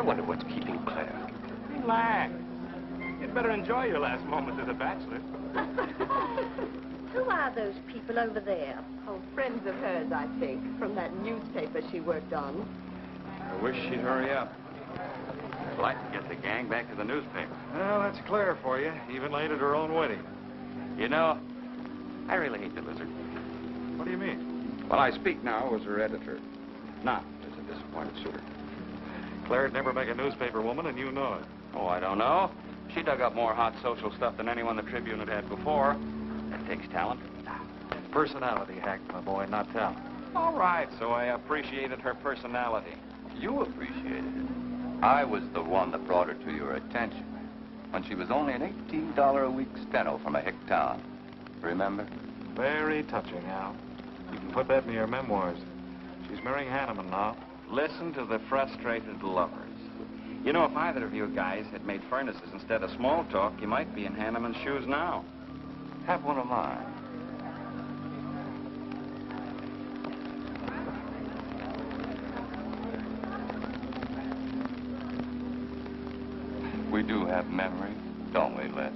wonder what's keeping Claire. Relax. You'd better enjoy your last moments as a bachelor. Who are those people over there? Oh, friends of hers, I think, from that newspaper she worked on. I wish she'd hurry up. I'd like to get the gang back to the newspaper. Well, that's Claire for you. Even late at her own wedding. You know, I really hate the Lizard. What do you mean? Well, I speak now as her editor, not as a disappointed suitor. Claire'd never make a newspaper woman, and you know it. Oh, I don't know. She dug up more hot social stuff than anyone the Tribune had had. That takes talent. Personality, Hank, my boy, not talent. All right, so I appreciated her personality. You appreciated it. I was the one that brought her to your attention when she was only an $18 a week steno from a hick town. Remember? Very touching, Al. You can put that in your memoirs. She's marrying Hanneman now. Listen to the frustrated lovers. You know, if either of you guys had made furnaces instead of small talk, you might be in Hanneman's shoes now. Have one of mine. We do have memories, don't we, Les?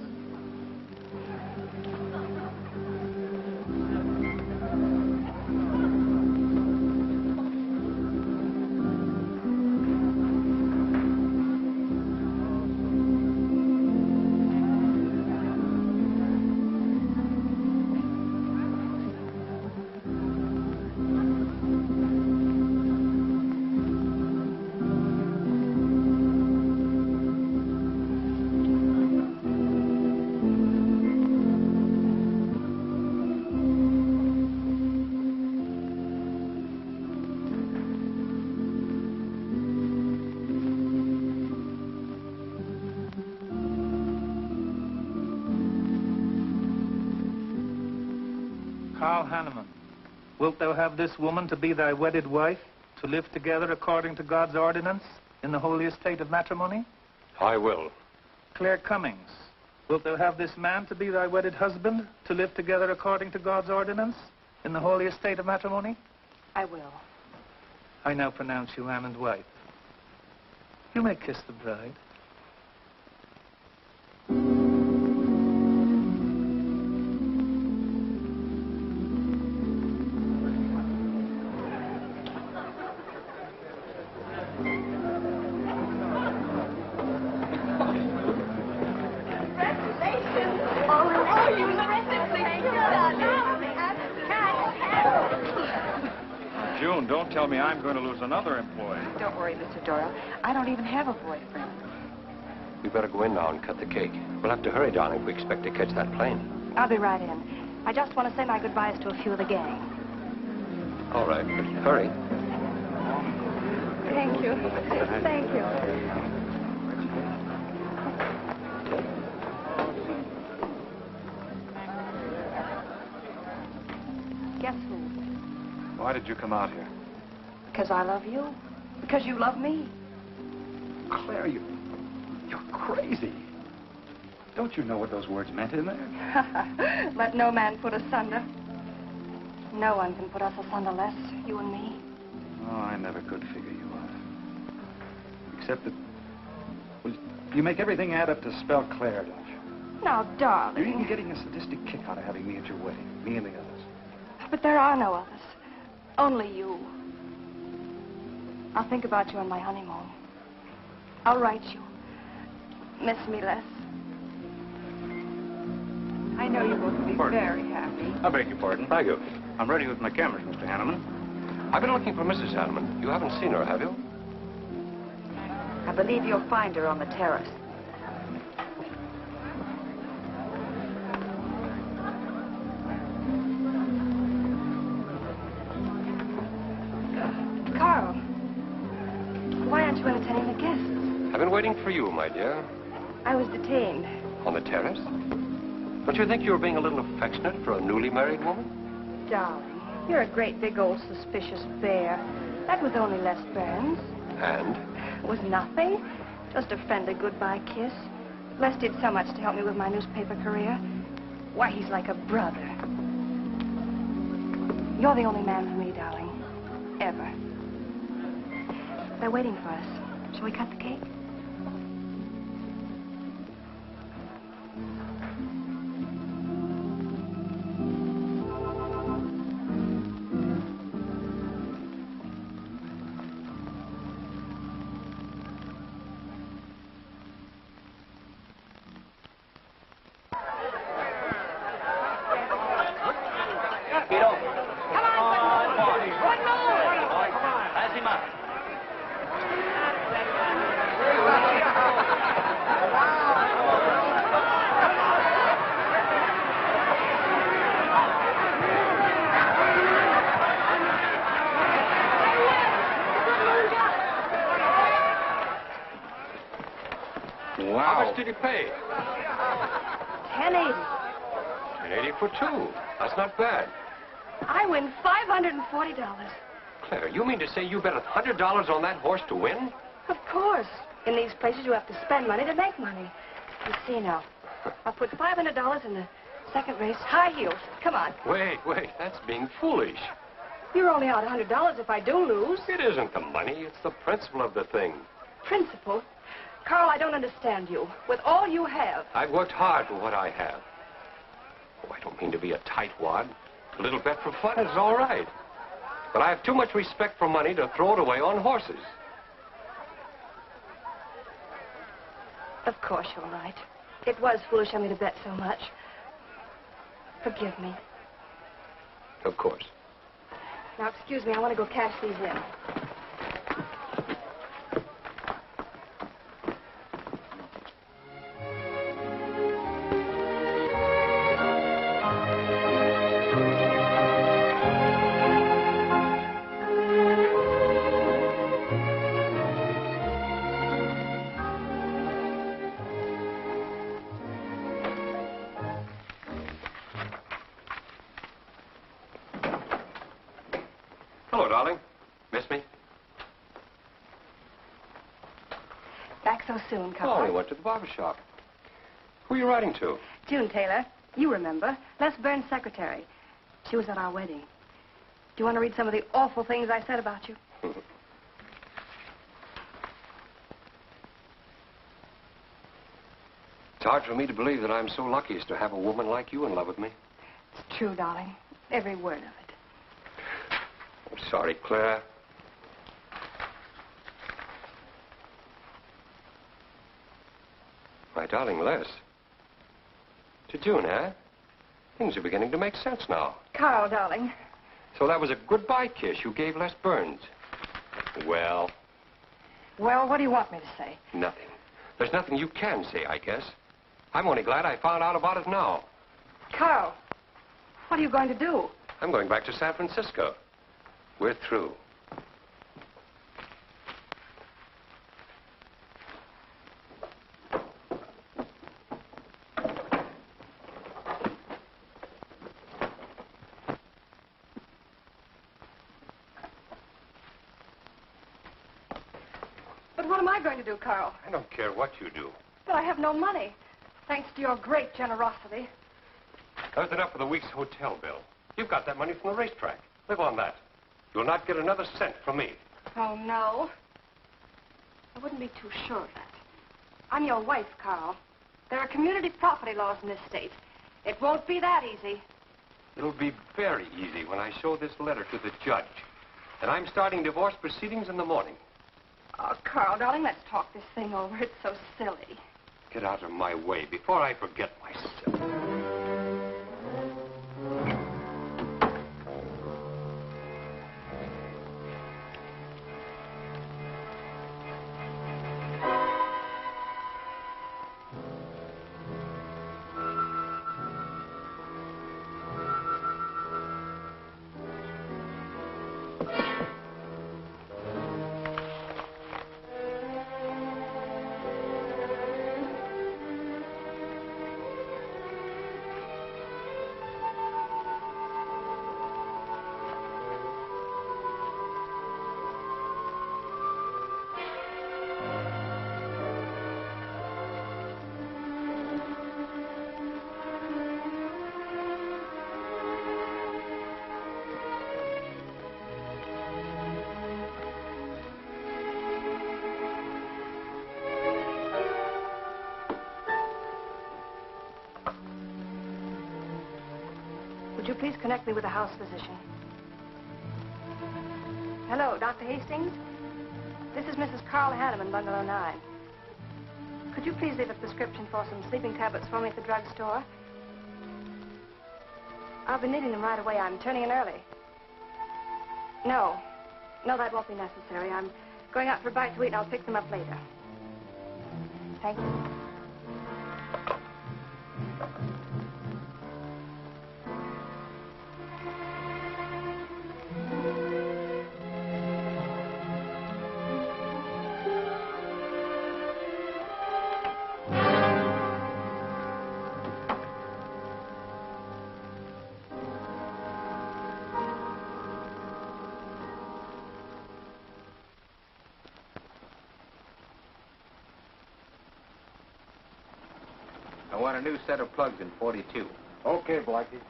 Carl Hanneman, wilt thou have this woman to be thy wedded wife, to live together according to God's ordinance in the holy estate of matrimony? I will. Claire Cummings, wilt thou have this man to be thy wedded husband, to live together according to God's ordinance in the holy estate of matrimony? I will. I now pronounce you man and wife. You may kiss the bride. June, don't tell me I'm going to lose another employee. Don't worry, Mr. Doyle. I don't even have a boyfriend. We better go in now and cut the cake. We'll have to hurry, darling, if we expect to catch that plane. I'll be right in. I just want to say my goodbyes to a few of the gang. All right, but hurry. Thank you. Thank you. Guess who? Why did you come out here? Because I love you. Because you love me. Claire, you're crazy. Don't you know what those words meant in there? Let no man put asunder. No one can put us asunder, Les, you and me. Oh, I never could figure you out. Except that, well, you make everything add up to spell Claire, don't you? Now, darling. You're even getting a sadistic kick out of having me at your wedding, me and the others. But there are no others. Only you. I'll think about you on my honeymoon. I'll write you. Miss me, Les. I know you both will be very happy. I beg your pardon. Thank you. I'm ready with my cameras, Mr. Hanneman. I've been looking for Mrs. Hanneman. You haven't seen her, have you? I believe you'll find her on the terrace. Carl, why aren't you entertaining the guests? I've been waiting for you, my dear. I was detained. On the terrace? Don't you think you were being a little affectionate for a newly married woman? Darling, you're a great big old suspicious bear. That was only Les Burns. And? It was nothing. Just a friendly goodbye kiss. Les did so much to help me with my newspaper career. Why, he's like a brother. You're the only man for me, darling. Ever. They're waiting for us. Shall we cut the cake? How much did you pay? $10.80. $10.80 for two. That's not bad. I win $540. Claire, you mean to say you bet $100 on that horse to win? Of course. In these places, you have to spend money to make money. You see now, I'll put $500 in the second race. High heels. Come on. Wait. That's being foolish. You're only out $100 if I do lose. It isn't the money. It's the principle of the thing. Principle? Carl, I don't understand you. With all you have. I've worked hard for what I have. Oh, I don't mean to be a tightwad. A little bet for fun is all right. But I have too much respect for money to throw it away on horses. Of course you're right. It was foolish of me to bet so much. Forgive me. Of course. Now, excuse me, I want to go cash these in. Hello, darling. Miss me? Back so soon, Oh, Carl. we went to the barber shop. Who are you writing to? June Taylor. You remember. Les Burns' secretary. She was at our wedding. Do you want to read some of the awful things I said about you? It's hard for me to believe that I'm so lucky as to have a woman like you in love with me. It's true, darling. Every word of it. I'm sorry, Claire. My darling Les. To June, eh? Things are beginning to make sense now. Carl, darling. So that was a goodbye kiss you gave Les Burns. Well, Well, what do you want me to say? nothing. There's nothing you can say, I guess. I'm only glad I found out about it now. Carl, what are you going to do? I'm going back to San Francisco. We're through. But what am I going to do, Carl? I don't care what you do. But I have no money. Thanks to your great generosity. There's enough for the week's hotel bill. You've got that money from the racetrack. Live on that. You'll not get another cent from me. Oh, no. I wouldn't be too sure of that. I'm your wife, Carl. There are community property laws in this state. It won't be that easy. It'll be very easy when I show this letter to the judge. And I'm starting divorce proceedings in the morning. Oh, Carl, darling, let's talk this thing over. It's so silly. Get out of my way before I forget myself. you please connect me with a house physician? Hello, Dr. Hastings? This is Mrs. Carl Hanneman, Bungalow 9. Could you please leave a prescription for some sleeping tablets for me at the drugstore? I'll be needing them right away. I'm turning in early. No, that won't be necessary. I'm going out for a bite to eat, and I'll pick them up later. Thank you. I want a new set of plugs in 42. Okay, Blackie.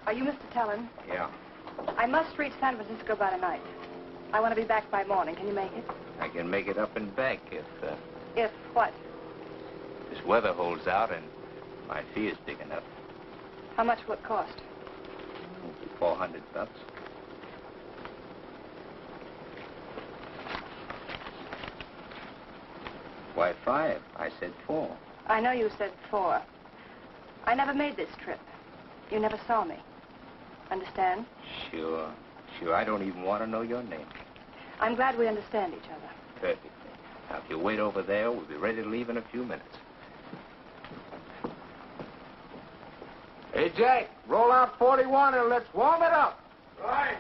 Are you Mr. Tellen? Yeah. I must reach San Francisco by tonight. I want to be back by morning. Can you make it? I can make it up and back if If what? this weather holds out and my fee is big enough. How much will it cost? $400. Why, 5? I said 4. I know you said 4. I never made this trip. You never saw me. Understand? Sure. I don't even want to know your name. I'm glad we understand each other. Perfectly. Now, if you wait over there, we'll be ready to leave in a few minutes. Hey, Jack, roll out 41 and let's warm it up. Right.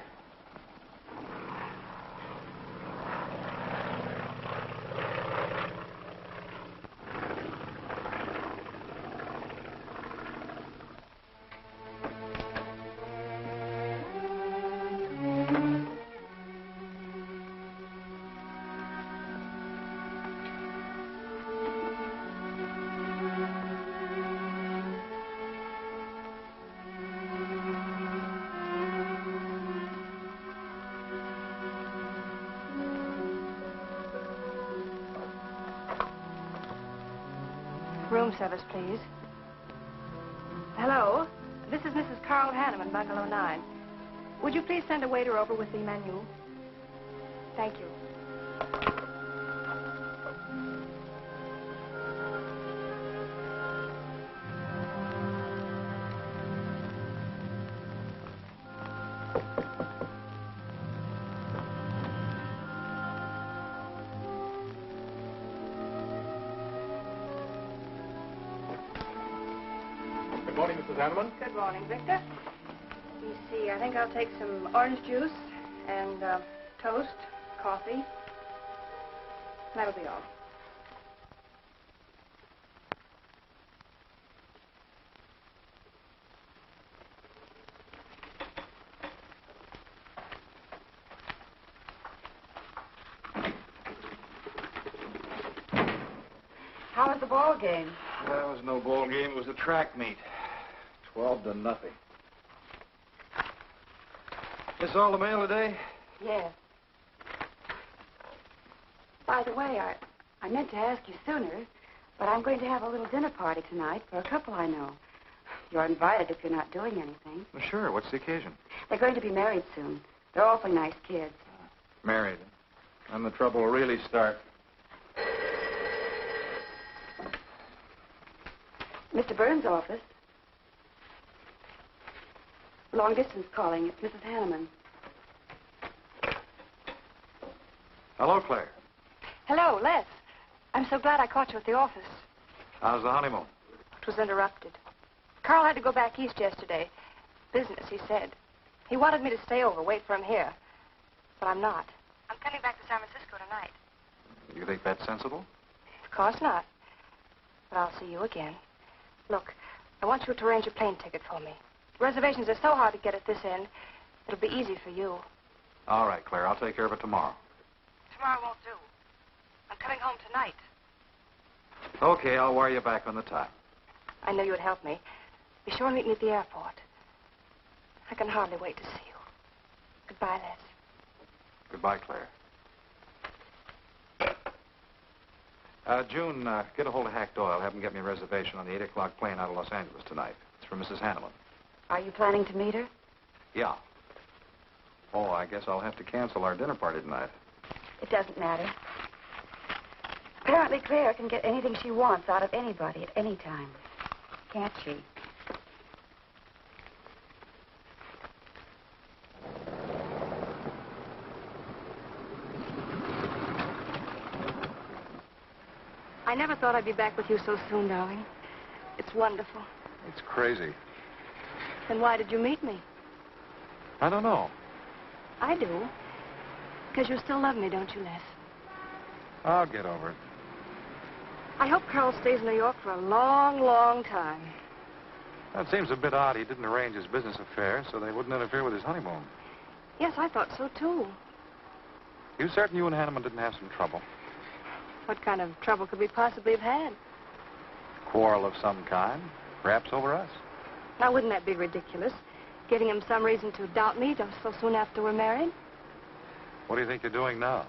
Room service, please. Hello. This is Mrs. Carl Hanneman, Bungalow 9. Would you please send a waiter over with the menu? Thank you. Good morning, Mrs. Hanneman. Good morning, Victor. Let me see. I think I'll take some orange juice and toast, coffee. That'll be all. How was the ball game? That was no ball game. It was a track meet. 12-0. This all the mail today? Yes. By the way, I meant to ask you sooner, but I'm going to have a little dinner party tonight for a couple I know. You're invited if you're not doing anything. Well, sure. What's the occasion? They're going to be married soon. They're awfully nice kids. Married. And the trouble will really start. Mr. Burns' office. Long distance calling. It's Mrs. Hanneman. Hello, Claire. Hello, Les. I'm so glad I caught you at the office. How's the honeymoon? It was interrupted. Carl had to go back east yesterday. Business, he said. He wanted me to stay over, wait for him here. But I'm not. I'm coming back to San Francisco tonight. You think that's sensible? Of course not. But I'll see you again. Look, I want you to arrange a plane ticket for me. Reservations are so hard to get at this end, it'll be easy for you. All right, Claire. I'll take care of it tomorrow. Tomorrow won't do. I'm coming home tonight. Okay, I'll wire you back on the time. I know you'd help me. Be sure and meet me at the airport. I can hardly wait to see you. Goodbye, Les. Goodbye, Claire. June, get a hold of Hack Doyle. Have him get me a reservation on the 8 o'clock plane out of Los Angeles tonight. It's for Mrs. Hanneman. Are you planning to meet her? Yeah. Oh, I guess I'll have to cancel our dinner party tonight. It doesn't matter. Apparently Claire can get anything she wants out of anybody at any time. Can't she? I never thought I'd be back with you so soon, darling. It's wonderful. It's crazy. Then why did you meet me? I don't know. I do. Because you still love me, don't you, Les? I'll get over it. I hope Carl stays in New York for a long, long time. That seems a bit odd. He didn't arrange his business affairs so they wouldn't interfere with his honeymoon. Yes, I thought so, too. You certain you and Hanneman didn't have some trouble? What kind of trouble could we possibly have had? Quarrel of some kind? Perhaps over us? Now, wouldn't that be ridiculous? Giving him some reason to doubt me just so soon after we're married? What do you think you're doing now?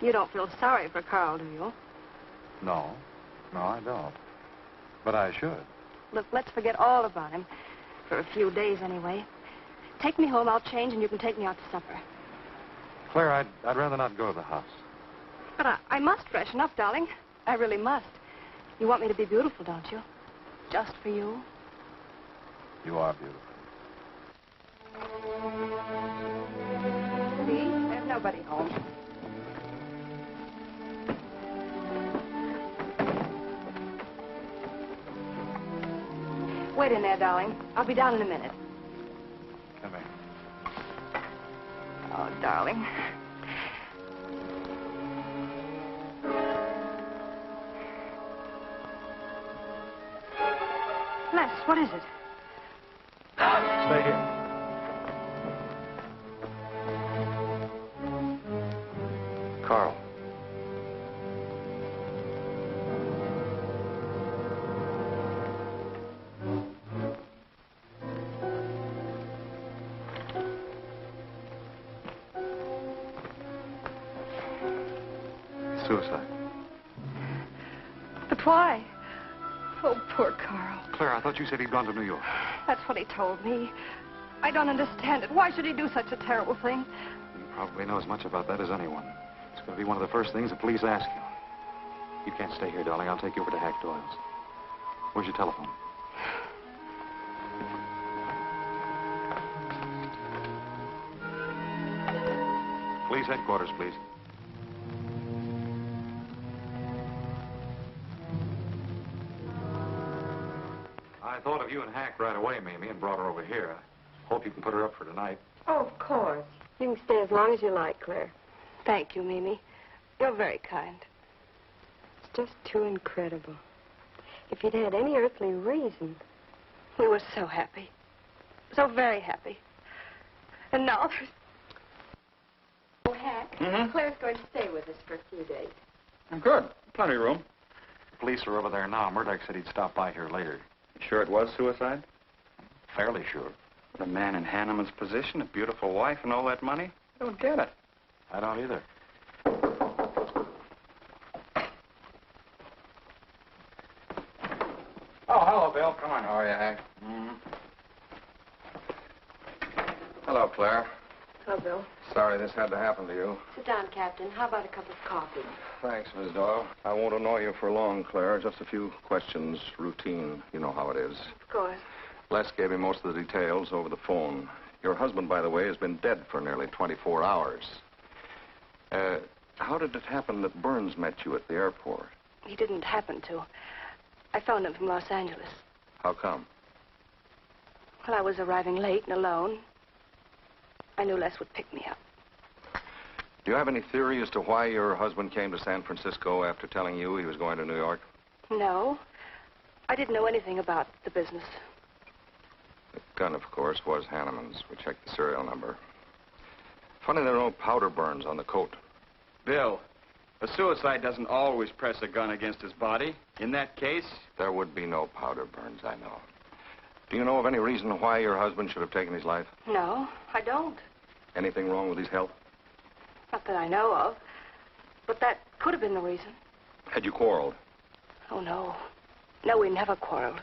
You don't feel sorry for Carl, do you? No. No, I don't. But I should. Look, let's forget all about him. For a few days, anyway. Take me home, I'll change, and you can take me out to supper. Claire, I'd rather not go to the house. But I must freshen up, darling. I really must. You want me to be beautiful, don't you? Just for you? You are beautiful. See? There's nobody home. Wait in there, darling. I'll be down in a minute. Come here. Oh, darling. Les, what is it? Stay here. Carl. Suicide. But why? Oh, poor Carl. Claire, I thought you said he'd gone to New York. That's what he told me. I don't understand it. Why should he do such a terrible thing? You probably know as much about that as anyone. It's going to be one of the first things the police ask you. You can't stay here, darling. I'll take you over to Hack Doyle's. Where's your telephone? Police headquarters, please. I thought of you and Hack right away, Mamie, and brought her over here. I hope you can put her up for tonight. Oh, of course. You can stay as long as you like, Claire. Thank you, Mimi. You're very kind. It's just too incredible. If he'd had any earthly reason. We were so happy. So very happy. And now there's... Oh, Hack, Claire's going to stay with us for a few days. Good. Plenty of room. The police are over there now. Murdoch said he'd stop by here later. You sure it was suicide? Fairly sure. A man in Hanneman's position, a beautiful wife, and all that money? I don't get it. I don't either. Oh, hello, Bill. Come on. How are you, Hank? Hello, Claire. Hello, Bill. Sorry this had to happen to you. Sit down, Captain. How about a cup of coffee? Thanks, Miss Doyle. I won't annoy you for long, Claire. Just a few questions. Routine. You know how it is. Of course. Les gave me most of the details over the phone. Your husband, by the way, has been dead for nearly 24 hours. How did it happen that Burns met you at the airport? He didn't happen to. I phoned him from Los Angeles. How come? Well, I was arriving late and alone. I knew Les would pick me up. Do you have any theory as to why your husband came to San Francisco after telling you he was going to New York? No. I didn't know anything about the business. The gun, of course, was Hanneman's. We checked the serial number. Funny there are no powder burns on the coat. Bill, a suicide doesn't always press a gun against his body. In that case... There would be no powder burns, I know. Do you know of any reason why your husband should have taken his life? No, I don't. Anything wrong with his health? Not that I know of. But that could have been the reason. Had you quarreled? Oh, no. No, we never quarreled.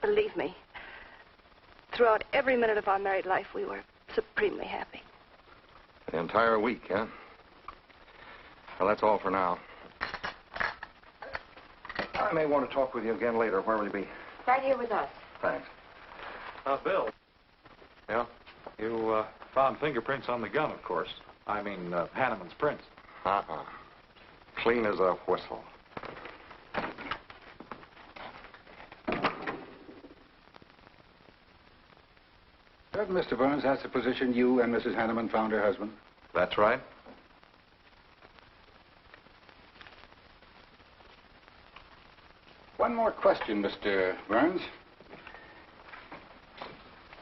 Believe me, throughout every minute of our married life, we were supremely happy. The entire week, huh? Well, that's all for now. I may want to talk with you again later. Where will you be? Right here with us. Thanks. Bill, Yeah? you found fingerprints on the gun, of course. I mean, Hanneman's prints. Uh-uh. Clean as a whistle. Doesn't Mr. Burns has the position you and Mrs. Hanneman found her husband? That's right. One more question, Mr. Burns.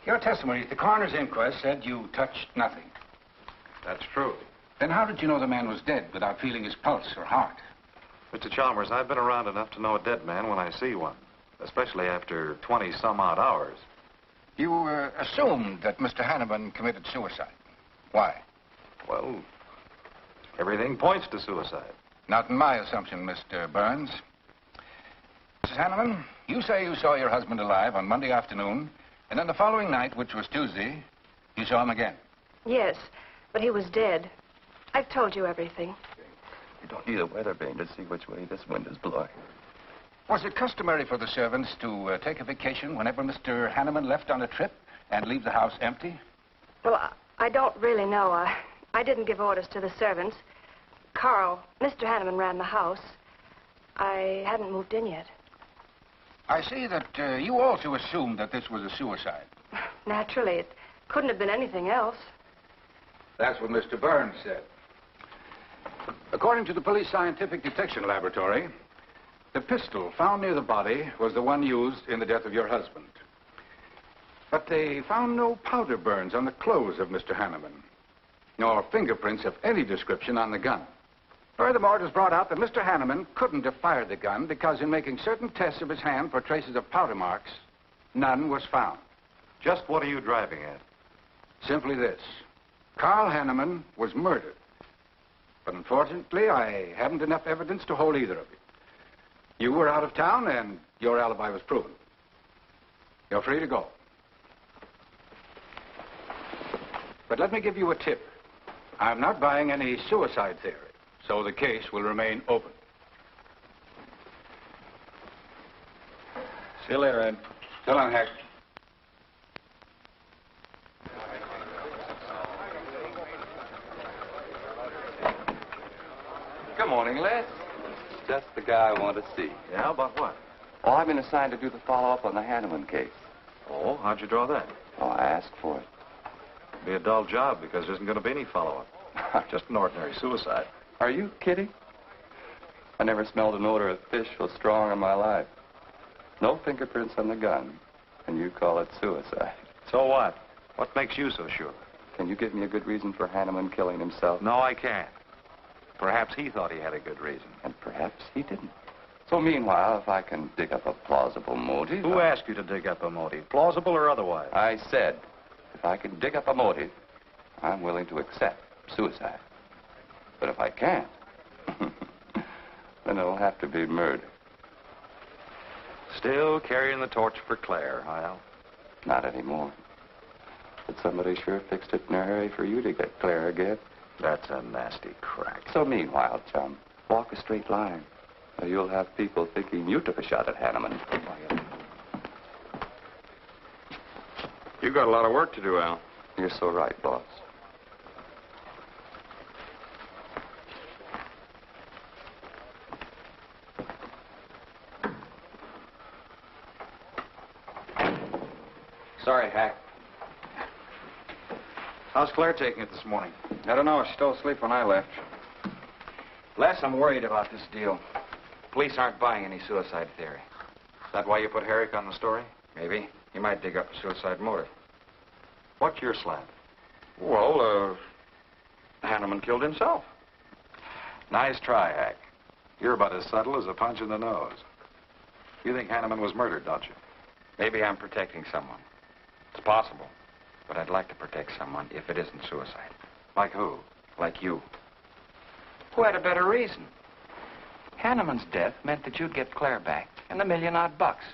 Your testimony at the coroner's inquest said you touched nothing. That's true. Then how did you know the man was dead without feeling his pulse or heart? Mr. Chalmers, I've been around enough to know a dead man when I see one, especially after 20-some-odd hours. You assumed that Mr. Hanneman committed suicide. Why? Well, everything points to suicide. Not in my assumption, Mr. Burns. Mrs. Hanneman, you say you saw your husband alive on Monday afternoon, and then the following night, which was Tuesday, you saw him again. Yes, but he was dead. I've told you everything. You don't need a weather vane to see which way this wind is blowing. Was it customary for the servants to take a vacation whenever Mr. Hanneman left on a trip and leave the house empty? Well, I don't really know. I didn't give orders to the servants. Carl, Mr. Hanneman ran the house. I hadn't moved in yet. I see that you also assumed that this was a suicide. Naturally, it couldn't have been anything else. That's what Mr. Burns said. According to the Police Scientific Detection Laboratory, the pistol found near the body was the one used in the death of your husband. But they found no powder burns on the clothes of Mr. Hanneman, nor fingerprints of any description on the gun. Furthermore, it was brought out that Mr. Hanneman couldn't have fired the gun because in making certain tests of his hand for traces of powder marks, none was found. Just what are you driving at? Simply this. Carl Hanneman was murdered. But unfortunately, I haven't enough evidence to hold either of you. You were out of town, and your alibi was proven. You're free to go. But let me give you a tip. I'm not buying any suicide theory, so the case will remain open. See you later, Ed. So long, Hack. Good morning, Les. Just the guy I want to see. Yeah, about what? Oh, I've been assigned to do the follow-up on the Hanneman case. Oh, how'd you draw that? Oh, I asked for it. It'll be a dull job because there isn't going to be any follow-up. Just an ordinary suicide. Are you kidding? I never smelled an odor of fish so strong in my life. No fingerprints on the gun, and you call it suicide. So what? What makes you so sure? Can you give me a good reason for Hanneman killing himself? No, I can't. Perhaps he thought he had a good reason. And perhaps he didn't. So meanwhile, if I can dig up a plausible motive... Who asked you to dig up a motive, plausible or otherwise? I said, if I can dig up a motive, I'm willing to accept suicide. But if I can't, then it'll have to be murder. Still carrying the torch for Claire, Hyle? Not anymore. But somebody sure fixed it in a hurry for you to get Claire again. That's a nasty crack. So meanwhile, chum, walk a straight line. Or you'll have people thinking you took a shot at Hanneman. You got a lot of work to do, Al. You're so right, boss. Sorry, Hack. How's Claire taking it this morning? I don't know. She's still asleep when I left. Les, I'm worried about this deal. Police aren't buying any suicide theory. Is that why you put Herrick on the story? Maybe. He might dig up a suicide motive. What's your slant? Well, Hanneman killed himself. Nice try, Hack. You're about as subtle as a punch in the nose. You think Hanneman was murdered, don't you? Maybe I'm protecting someone. It's possible. But I'd like to protect someone if it isn't suicide. Like who? Like you. Who had a better reason? Hanneman's death meant that you'd get Claire back and the $1,000,000-odd bucks.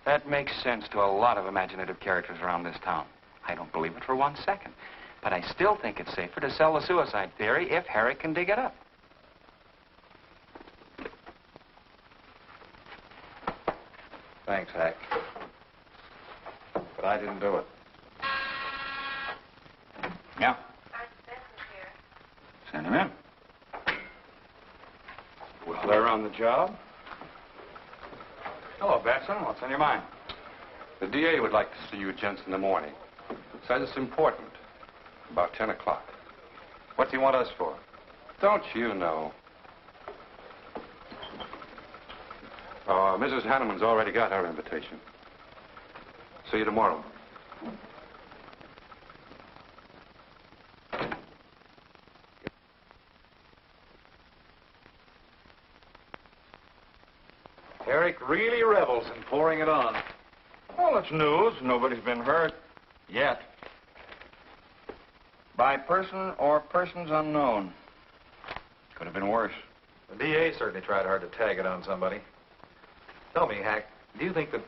That makes sense to a lot of imaginative characters around this town. I don't believe it for 1 second. But I still think it's safer to sell the suicide theory if Harry can dig it up. Thanks, Hack. But I didn't do it. Yeah. Send him in. Well, they're on the job. Hello, Batson. What's on your mind? The DA would like to see you gents in the morning. Says it's important. About 10 o'clock. What do you want us for? Don't you know? Mrs. Hanneman's already got her invitation. See you tomorrow. Eric really revels in pouring it on. Well, it's news. Nobody's been hurt. Yet. By person or persons unknown. Could have been worse. The DA certainly tried hard to tag it on somebody. Tell me, Hack, do you think that,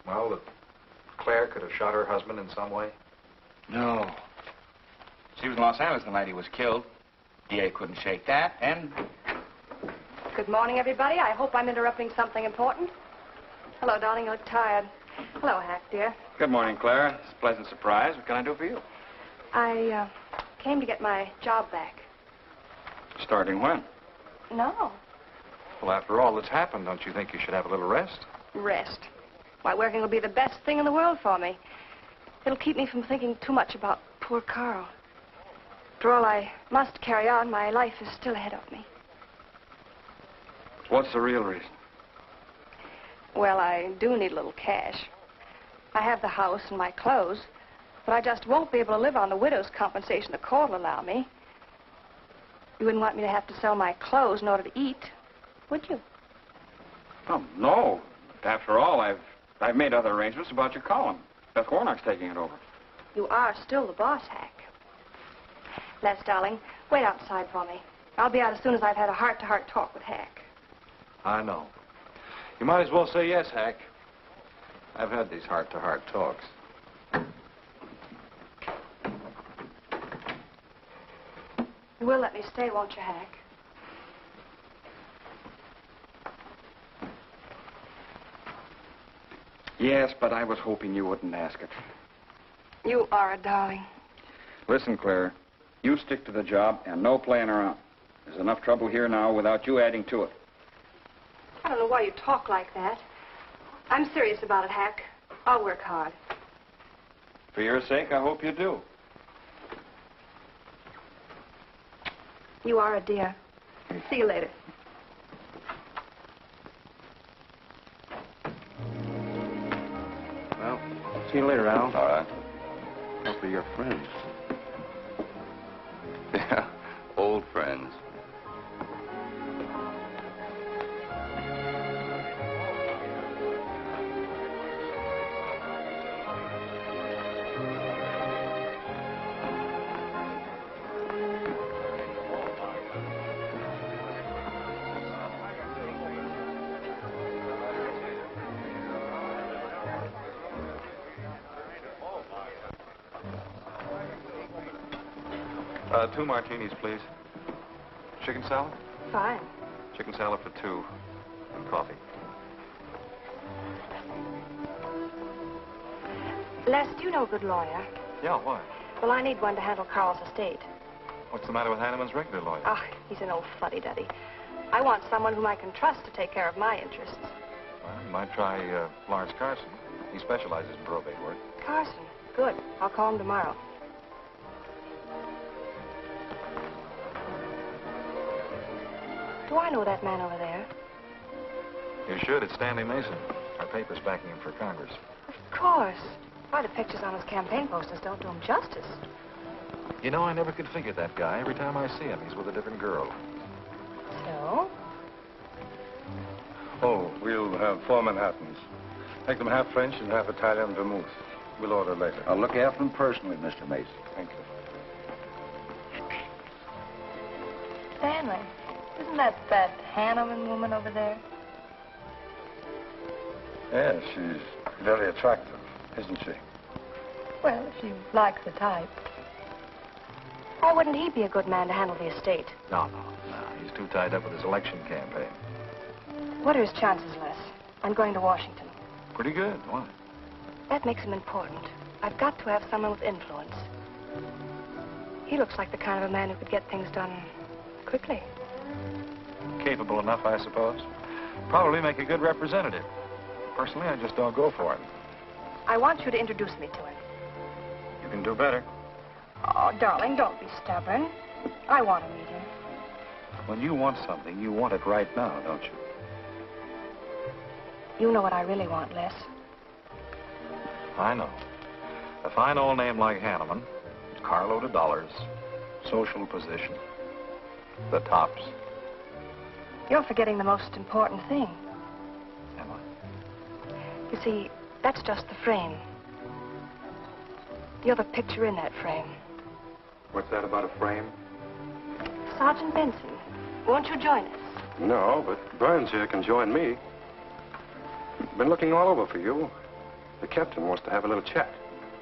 well, that Claire could have shot her husband in some way? No. She was in Los Angeles the night he was killed. DA couldn't shake that, and... Good morning, everybody. I hope I'm interrupting something important. Hello, darling. You look tired. Hello, Hack, dear. Good morning, Clara. It's a pleasant surprise. What can I do for you? I came to get my job back. Starting when? No. Well, after all that's happened, don't you think you should have a little rest? Rest. Why, working will be the best thing in the world for me. It'll keep me from thinking too much about poor Carl. After all, I must carry on. My life is still ahead of me. What's the real reason? Well, I do need a little cash. I have the house and my clothes, but I just won't be able to live on the widow's compensation the court will allow me. You wouldn't want me to have to sell my clothes in order to eat, would you? Oh, no. After all, I've made other arrangements about your column. Beth Warnock's taking it over. You are still the boss, Hack. Les, darling, wait outside for me. I'll be out as soon as I've had a heart-to-heart talk with Hack. I know. You might as well say yes, Hack. I've had these heart-to-heart talks. You will let me stay, won't you, Hack? Yes, but I was hoping you wouldn't ask it. You are a darling. Listen, Claire, you stick to the job and no playing around. There's enough trouble here now without you adding to it. I don't know why you talk like that. I'm serious about it, Hack. I'll work hard. For your sake, I hope you do. You are a dear. See you later. Well, see you later, Al. All right. Hope you're friends. Yeah, old friends. Two martinis, please. Chicken salad? Fine. Chicken salad for two. And coffee. Les, do you know a good lawyer? Yeah, why? Well, I need one to handle Carl's estate. What's the matter with Hanneman's regular lawyer? Ah, he's an old fuddy-duddy. I want someone whom I can trust to take care of my interests. Well, you might try Lawrence Carson. He specializes in probate work. Carson? Good. I'll call him tomorrow. Do I know that man over there? You should. It's Stanley Mason. Our paper's backing him for Congress. Of course. Why, the pictures on his campaign posters don't do him justice. You know, I never could figure that guy. Every time I see him, he's with a different girl. So? Oh, we'll have 4 Manhattans. Make them half French and half Italian vermouth. We'll order later. I'll look after them personally, Mr. Mason. Thank you. Stanley, Isn't that Hanneman woman over there? Yes, she's very attractive, isn't she? Well, if she likes the type. Why wouldn't he be a good man to handle the estate? No. He's too tied up with his election campaign. What are his chances, Les? I'm going to Washington. Pretty good. Why? That makes him important. I've got to have someone with influence. He looks like the kind of a man who could get things done quickly. Capable enough, I suppose. Probably make a good representative. Personally, I just don't go for it. I want you to introduce me to him. You can do better. Oh, darling, don't be stubborn. I want to meet him. When you want something, you want it right now, don't you? You know what I really want, Les. I know. A fine old name like Hanneman, carload of dollars, social position, the tops. You're forgetting the most important thing. Am I? You see, that's just the frame. You're the picture in that frame. What's that about a frame? Sergeant Benson, won't you join us? No, but Burns here can join me. Been looking all over for you. The captain wants to have a little chat.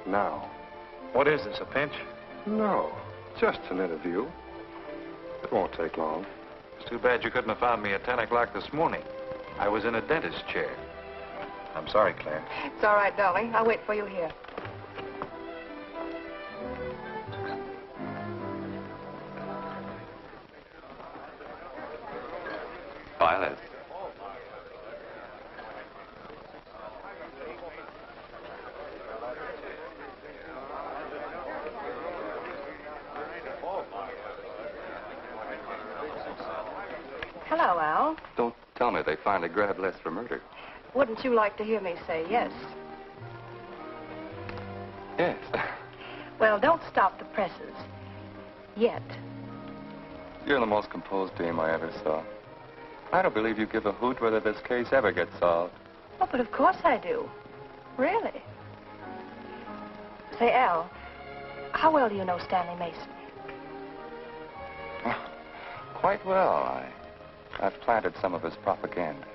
Now. What is this, a pinch? No, just an interview. It won't take long. It's too bad you couldn't have found me at 10 o'clock this morning. I was in a dentist's chair. I'm sorry, Claire. It's all right, darling. I'll wait for you here. Violet. Hello, Al. Don't tell me they finally grabbed Les for murder. Wouldn't you like to hear me say yes? Yes. Well, don't stop the presses. Yet. You're the most composed dame I ever saw. I don't believe you give a hoot whether this case ever gets solved. Oh, but of course I do. Really. Say, Al, how well do you know Stanley Mason? Quite well. I've planted some of his propaganda.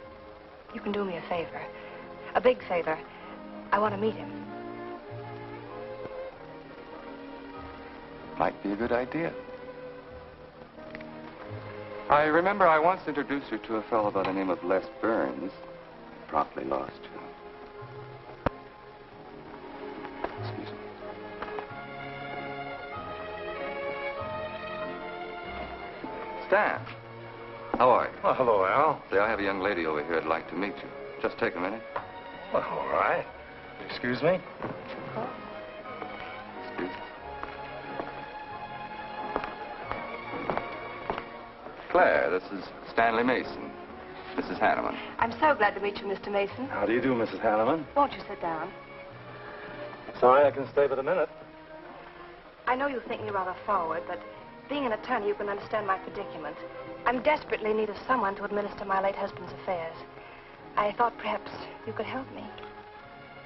You can do me a favor. A big favor. I want to meet him. Might be a good idea. I remember I once introduced you to a fellow by the name of Les Burns. Promptly lost you. Excuse me. Stan, how are you? Well, hello, Al. Say, I have a young lady over here I'd like to meet you. Just take a minute. Well, all right. Excuse me? Excuse me. Claire, this is Stanley Mason. Mrs. Hanneman. I'm so glad to meet you, Mr. Mason. How do you do, Mrs. Hanneman? Won't you sit down? Sorry, I can stay but a minute. I know you think me rather forward, but being an attorney, you can understand my predicament. I'm desperately in need of someone to administer my late husband's affairs. I thought perhaps you could help me.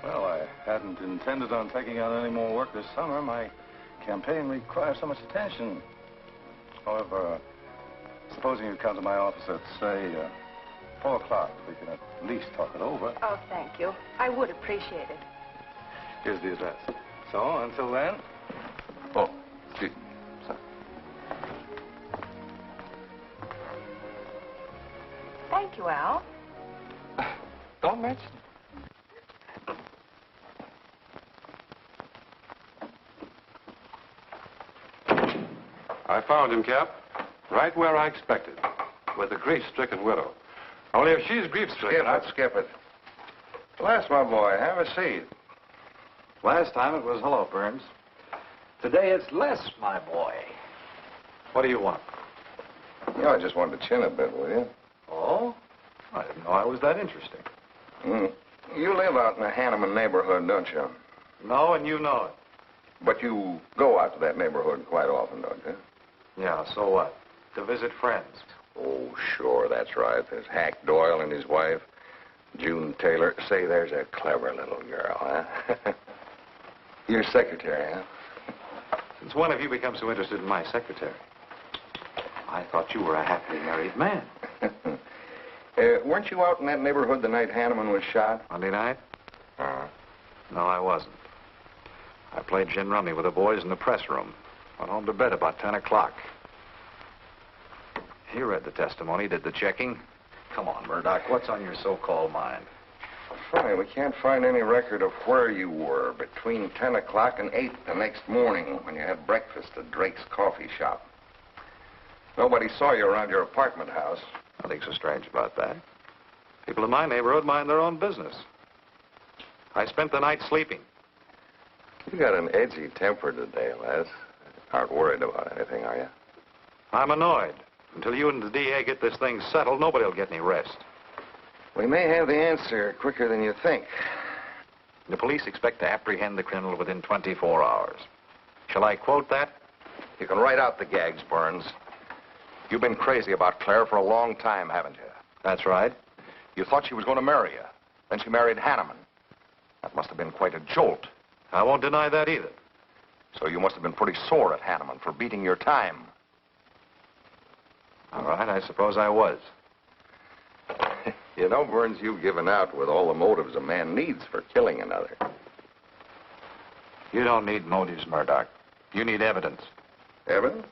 Well, I hadn't intended on taking on any more work this summer. My campaign requires so much attention. However, supposing you come to my office at, say, 4 o'clock, we can at least talk it over. Oh, thank you. I would appreciate it. Here's the address. So, until then... Oh, excuse me. Sorry. Thank you, Al. Don't mention it. I found him, Cap. Right where I expected. With a grief-stricken widow. Only if she's grief-stricken... Skip it. Les, my boy, have a seat. Last time it was hello, Burns. Today it's Les, my boy. What do you want? You know, I just wanted to chin a bit, will you? Oh? I didn't know I was that interesting. You live out in the Hanneman neighborhood, don't you? No, and you know it. But you go out to that neighborhood quite often, don't you? Yeah, so what? To visit friends. Oh, sure, that's right. There's Hack Doyle and his wife, June Taylor. Say, there's a clever little girl, huh? Your secretary, huh? Since when have you become so interested in my secretary? I thought you were a happily married man. Weren't you out in that neighborhood the night Hanneman was shot? Monday night? Uh-huh. No, I wasn't. I played gin rummy with the boys in the press room. Went home to bed about 10 o'clock. He read the testimony, did the checking. Come on, Murdoch, what's on your so-called mind? Funny, we can't find any record of where you were between 10 o'clock and 8 the next morning when you had breakfast at Drake's coffee shop. Nobody saw you around your apartment house. Nothing so strange about that. People in my neighborhood mind their own business. I spent the night sleeping. You got an edgy temper today, Les. Aren't worried about anything, are you? I'm annoyed. Until you and the DA get this thing settled, nobody will get any rest. We may have the answer quicker than you think. The police expect to apprehend the criminal within 24 hours. Shall I quote that? You can write out the gags, Burns. You've been crazy about Claire for a long time, haven't you? That's right. You thought she was going to marry you. Then she married Hanneman. That must have been quite a jolt. I won't deny that either. So you must have been pretty sore at Hanneman for beating your time. All right, I suppose I was. You know, Burns, you've given out with all the motives a man needs for killing another. You don't need motives, Murdoch. You need evidence. Evidence?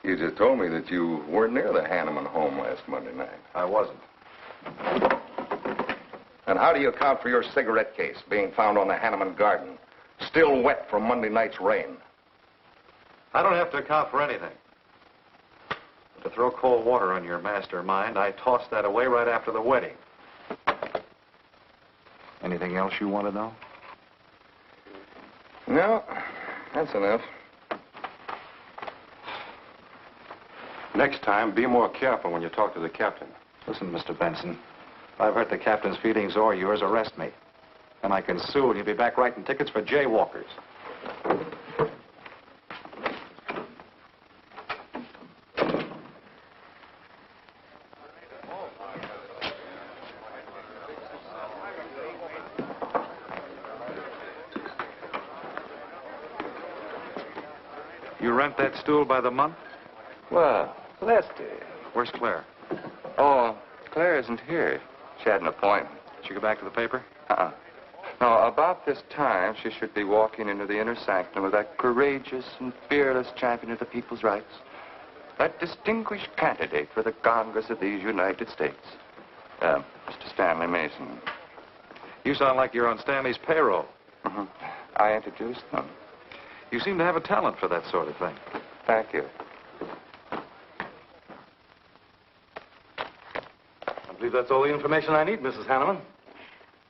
You just told me that you weren't near the Hanneman home last Monday night. I wasn't. And how do you account for your cigarette case being found on the Hanneman garden, still wet from Monday night's rain? I don't have to account for anything. To throw cold water on your mastermind, I tossed that away right after the wedding. Anything else you want to know? No, that's enough. Next time, be more careful when you talk to the captain. Listen, Mr. Benson, if I've hurt the captain's feelings or yours, arrest me. And I can sue, and you'll be back writing tickets for jaywalkers. You rent that stool by the month? Well, Lester. Where's Claire? Oh, Claire isn't here. She had an appointment. Did she go back to the paper? Uh-uh. No, about this time, she should be walking into the inner sanctum with that courageous and fearless champion of the people's rights. That distinguished candidate for the Congress of these United States. Mr. Stanley Mason. You sound like you're on Stanley's payroll. Mm-hmm. I introduced them. You seem to have a talent for that sort of thing. Thank you. I believe that's all the information I need, Mrs. Hanneman.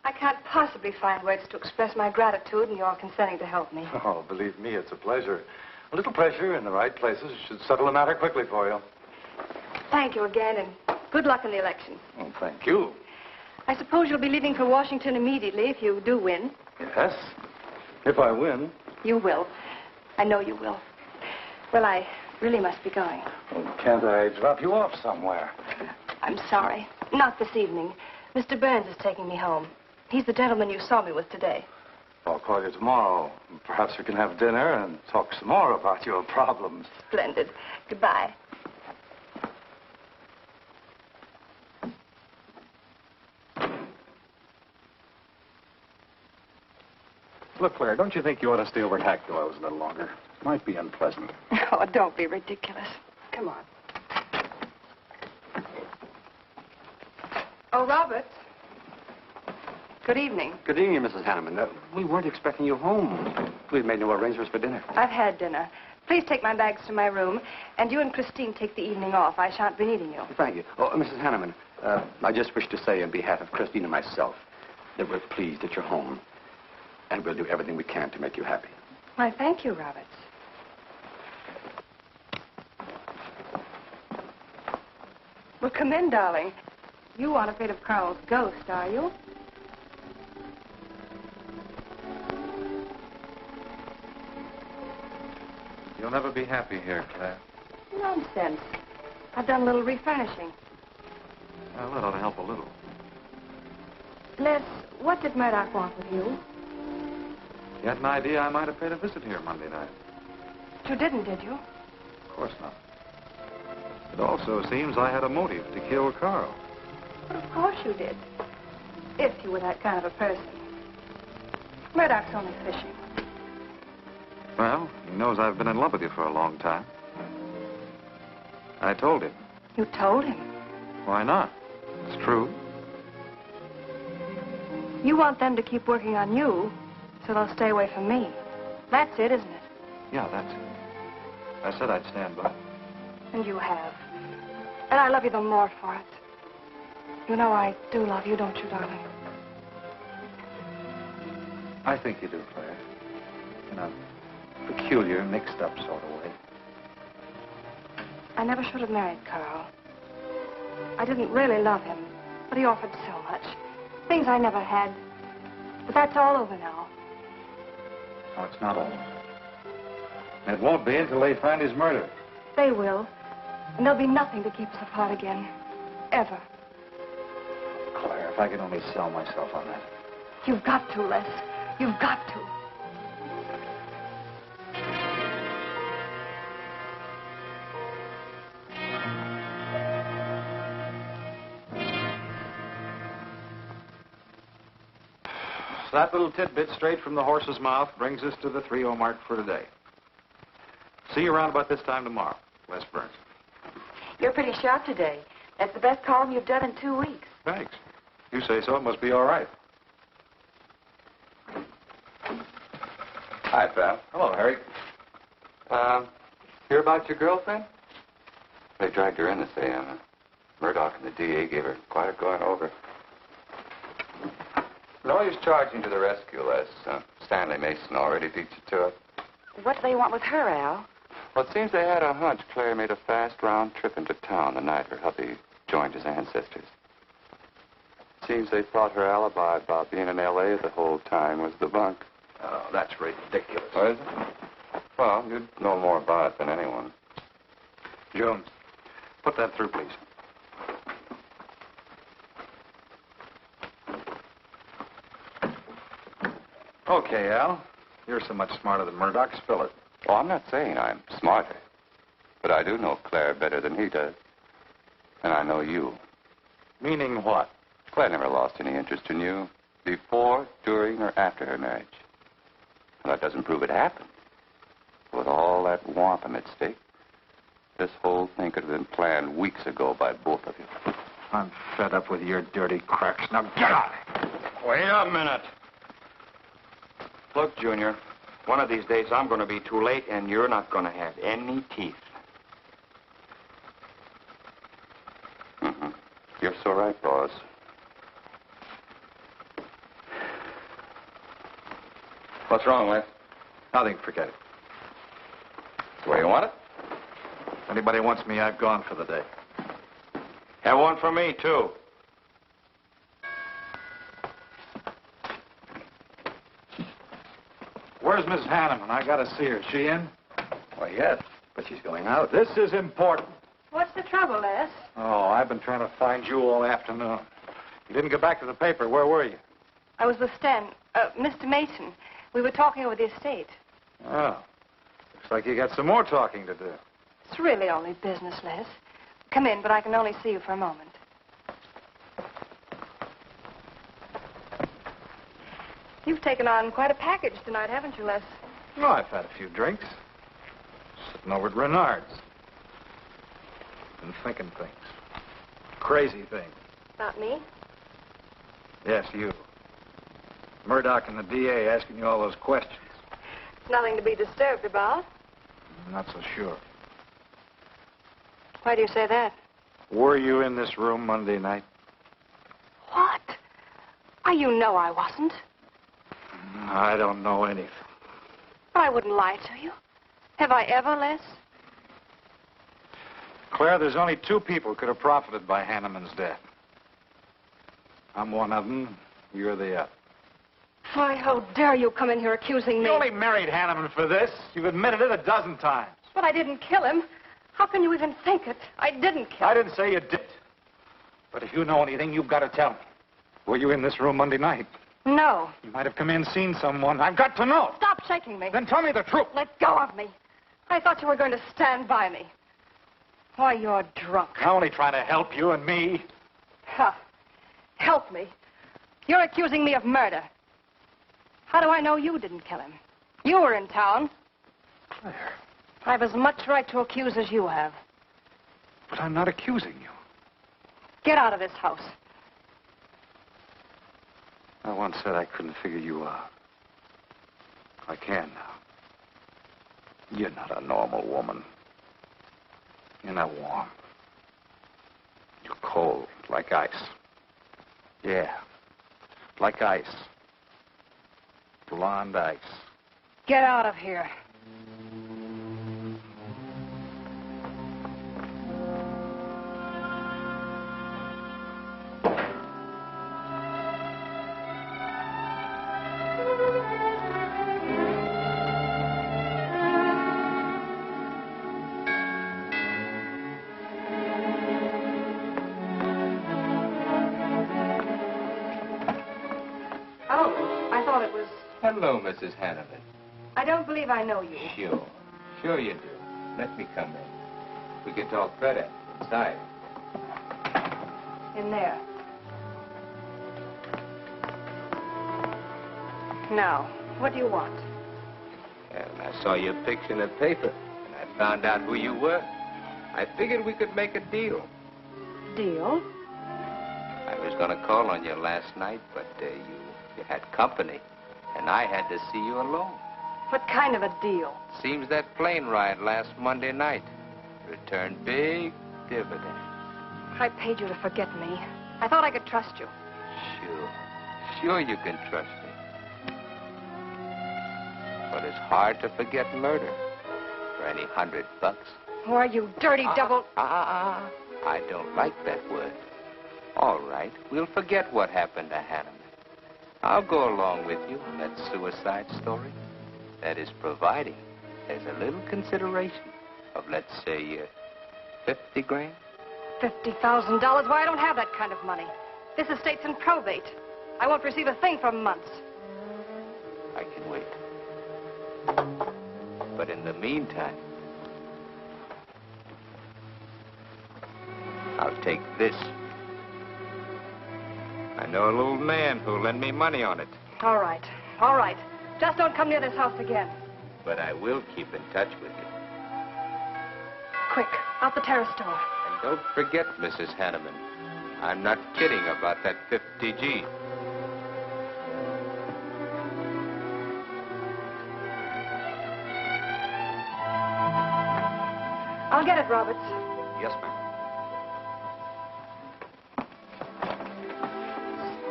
I can't possibly find words to express my gratitude in your consenting to help me. Oh, believe me, it's a pleasure. A little pressure in the right places should settle the matter quickly for you. Thank you again, and good luck in the election. Oh, thank you. I suppose you'll be leaving for Washington immediately if you do win. Yes, if I win. You will. I know you will. Well, I really must be going. Oh, can't I drop you off somewhere? I'm sorry. Not this evening. Mr. Burns is taking me home. He's the gentleman you saw me with today. I'll call you tomorrow. Perhaps we can have dinner and talk some more about your problems. Splendid. Goodbye. Look, Claire, don't you think you ought to stay over at Hack Doyle's a little longer? Might be unpleasant. Oh, don't be ridiculous. Come on. Oh, Robert. Good evening. Good evening, Mrs. Hanneman. We weren't expecting you home. We've made no arrangements for dinner. I've had dinner. Please take my bags to my room, and you and Christine take the evening off. I shan't be needing you. Thank you. Oh, Mrs. Hanneman, I just wish to say on behalf of Christine and myself that we're pleased that you're home, and we'll do everything we can to make you happy. Why, thank you, Roberts. Well, come in, darling. You aren't afraid of Carl's ghost, are you? You'll never be happy here, Claire. Nonsense. I've done a little refurnishing. Well, that ought to help a little. Les, what did Murdoch want with you? You had an idea I might have paid a visit here Monday night. You didn't, did you? Of course not. It also seems I had a motive to kill Carl. But of course you did. If you were that kind of a person. Murdoch's only fishing. Well, he knows I've been in love with you for a long time. I told him. You told him? Why not? It's true. You want them to keep working on you, so they'll stay away from me. That's it, isn't it? Yeah, that's it. I said I'd stand by. And you have. And I love you the more for it. You know I do love you, don't you, darling? I think you do, Claire. In a peculiar, mixed-up sort of way. I never should have married Carl. I didn't really love him, but he offered so much. Things I never had. But that's all over now. No, it's not over. It won't be until they find his murderer. They will. And there'll be nothing to keep us apart again. Ever. Claire, if I could only sell myself on that. You've got to, Les. You've got to. That little tidbit straight from the horse's mouth brings us to the 3:00 mark for today. See you around about this time tomorrow. Les Burns. You're pretty sharp today. That's the best column you've done in 2 weeks. Thanks. You say so. It must be all right. Hi, pal. Hello, Harry. Hear about your girlfriend? They dragged her in this AM. Murdoch and the DA gave her quite a going over. No use charging to the rescue, Les. Stanley Mason already beat you to it. What do they want with her, Al? Well, it seems they had a hunch Claire made a fast round trip into town the night her hubby joined his ancestors. Seems they thought her alibi about being in L.A. the whole time was the bunk. Oh, that's ridiculous. What is it? Well, you'd know more about it than anyone. Jones, put that through, please. Okay, Al. You're so much smarter than Murdoch. Spill it. Oh, I'm not saying I'm smarter. But I do know Claire better than he does. And I know you. Meaning what? Claire never lost any interest in you before, during, or after her marriage. And that doesn't prove it happened. With all that wampum at stake, this whole thing could have been planned weeks ago by both of you. I'm fed up with your dirty cracks. Now get out! Wait a minute. Look, Junior, one of these days I'm going to be too late and you're not going to have any teeth. Mm-hmm. You're so right, boss. What's wrong, Les? Nothing, forget it. That's the way you want it? If anybody wants me, I've gone for the day. Have one for me, too. Where's Miss Hanneman? I got to see her. Is she in? Why, yes, but she's going out. This is important. What's the trouble, Les? Oh, I've been trying to find you all afternoon. You didn't get back to the paper. Where were you? I was with Mr. Mason. We were talking over the estate. Oh. Looks like you got some more talking to do. It's really only business, Les. Come in, but I can only see you for a moment. You've taken on quite a package tonight, haven't you, Les? Well, I've had a few drinks. Sitting over at Renard's. And thinking things. Crazy things. About me? Yes, you. Murdoch and the DA asking you all those questions. Nothing to be disturbed about. I'm not so sure. Why do you say that? Were you in this room Monday night? What? Why, you know I wasn't. I don't know anything. But I wouldn't lie to you. Have I ever, Les? Claire, there's only two people who could have profited by Hanneman's death. I'm one of them. You're the other. Why, how dare you come in here accusing me? You only married Hanneman for this. You've admitted it a dozen times. But I didn't kill him. How can you even think it? I didn't kill him. I didn't say you did. But if you know anything, you've got to tell me. Were you in this room Monday night? No. You might have come in, seen someone. I've got to know. Stop shaking me. Then tell me the truth. Let go of me. I thought you were going to stand by me. Why, you're drunk. I'm only trying to help you and me. Ha. Help me. You're accusing me of murder. How do I know you didn't kill him? You were in town. Claire. I've as much right to accuse as you have. But I'm not accusing you. Get out of this house. I once said I couldn't figure you out. I can now. You're not a normal woman. You're not warm. You're cold, like ice. Yeah, like ice. Blonde ice. Get out of here. Hello, Mrs. Hanneman. I don't believe I know you. Sure. Sure you do. Let me come in. We can talk better inside. In there. Now, what do you want? Well, I saw your picture in the paper, and I found out who you were. I figured we could make a deal. Deal? I was going to call on you last night, but you had company. And I had to see you alone. What kind of a deal? Seems that plane ride last Monday night returned big dividends. I paid you to forget me. I thought I could trust you. Sure. Sure you can trust me. But it's hard to forget murder for any $100. Why, you dirty double... I don't like that word. All right, we'll forget what happened to Hanneman. I'll go along with you on that suicide story. That is, providing there's a little consideration of, let's say, 50 grand. $50,000? Why, I don't have that kind of money. This estate's in probate. I won't receive a thing for months. I can wait. But in the meantime, I'll take this. I know a little man who'll lend me money on it. All right. All right. Just don't come near this house again. But I will keep in touch with you. Quick, out the terrace door. And don't forget, Mrs. Hanneman, I'm not kidding about that 50G. I'll get it, Roberts. Yes, ma'am.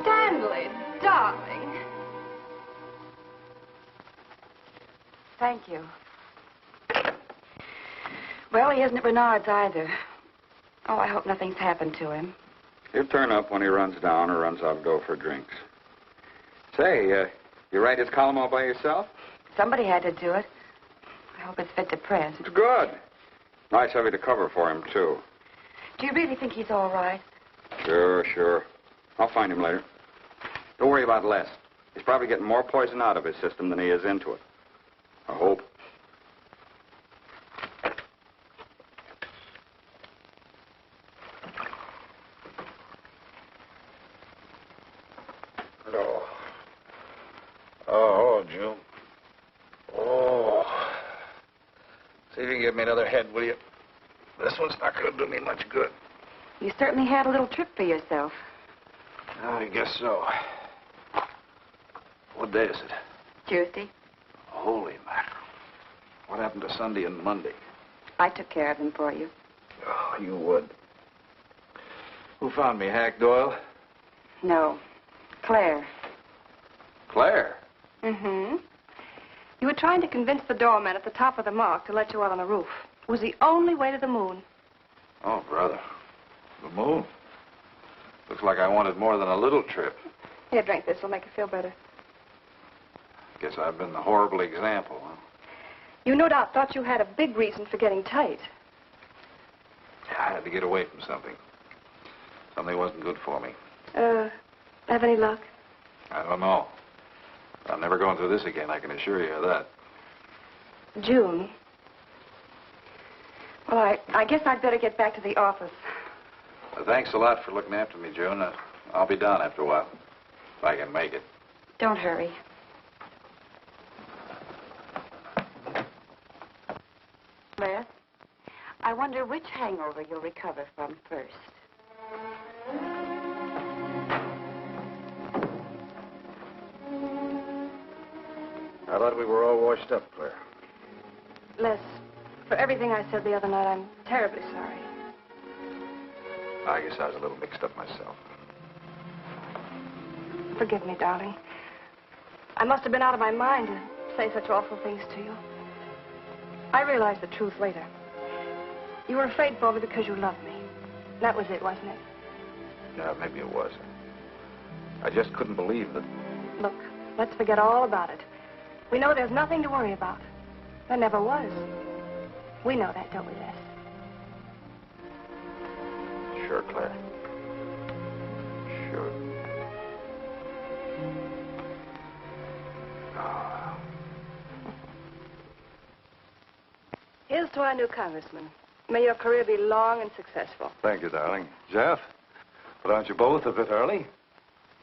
Stanley, darling. Thank you. Well, he isn't at Bernard's either. Oh, I hope nothing's happened to him. He'll turn up when he runs down or runs out to go for drinks. Say, you write his column all by yourself? Somebody had to do it. I hope it's fit to print. It's good. Nice of you to cover for him, too. Do you really think he's all right? Sure. I'll find him later. Don't worry about Les. He's probably getting more poison out of his system than he is into it. I hope. Oh, June. Oh. See if you can give me another head, will you? This one's not going to do me much good. You certainly had a little trip for yourself. I guess so. What day is it? Tuesday. Holy mackerel. What happened to Sunday and Monday? I took care of them for you. Oh, you would. Who found me, Hack Doyle? No. Claire. Claire? Mm-hmm. You were trying to convince the doorman at the top of the mark to let you out on the roof. It was the only way to the moon. Oh, brother. The moon? Looks like I wanted more than a little trip. Here, drink this. It'll make you feel better. Guess I've been the horrible example, huh? You no doubt thought you had a big reason for getting tight. I had to get away from something. Something wasn't good for me. Have any luck? I don't know. I'm never going through this again, I can assure you of that. June. Well, I guess I'd better get back to the office. Thanks a lot for looking after me, June. I'll be down after a while, if I can make it. Don't hurry. Les, I wonder which hangover you'll recover from first. I thought we were all washed up, Claire. Les, for everything I said the other night, I'm terribly sorry. I guess I was a little mixed up myself. Forgive me, darling. I must have been out of my mind to say such awful things to you. I realized the truth later. You were afraid for me because you loved me. That was it, wasn't it? No, maybe it was. I just couldn't believe that. Look, let's forget all about it. We know there's nothing to worry about. There never was. We know that, don't we, Les? Sure, Claire. Sure. Oh. Here's to our new congressman. May your career be long and successful. Thank you, darling. Jeff, but aren't you both a bit early?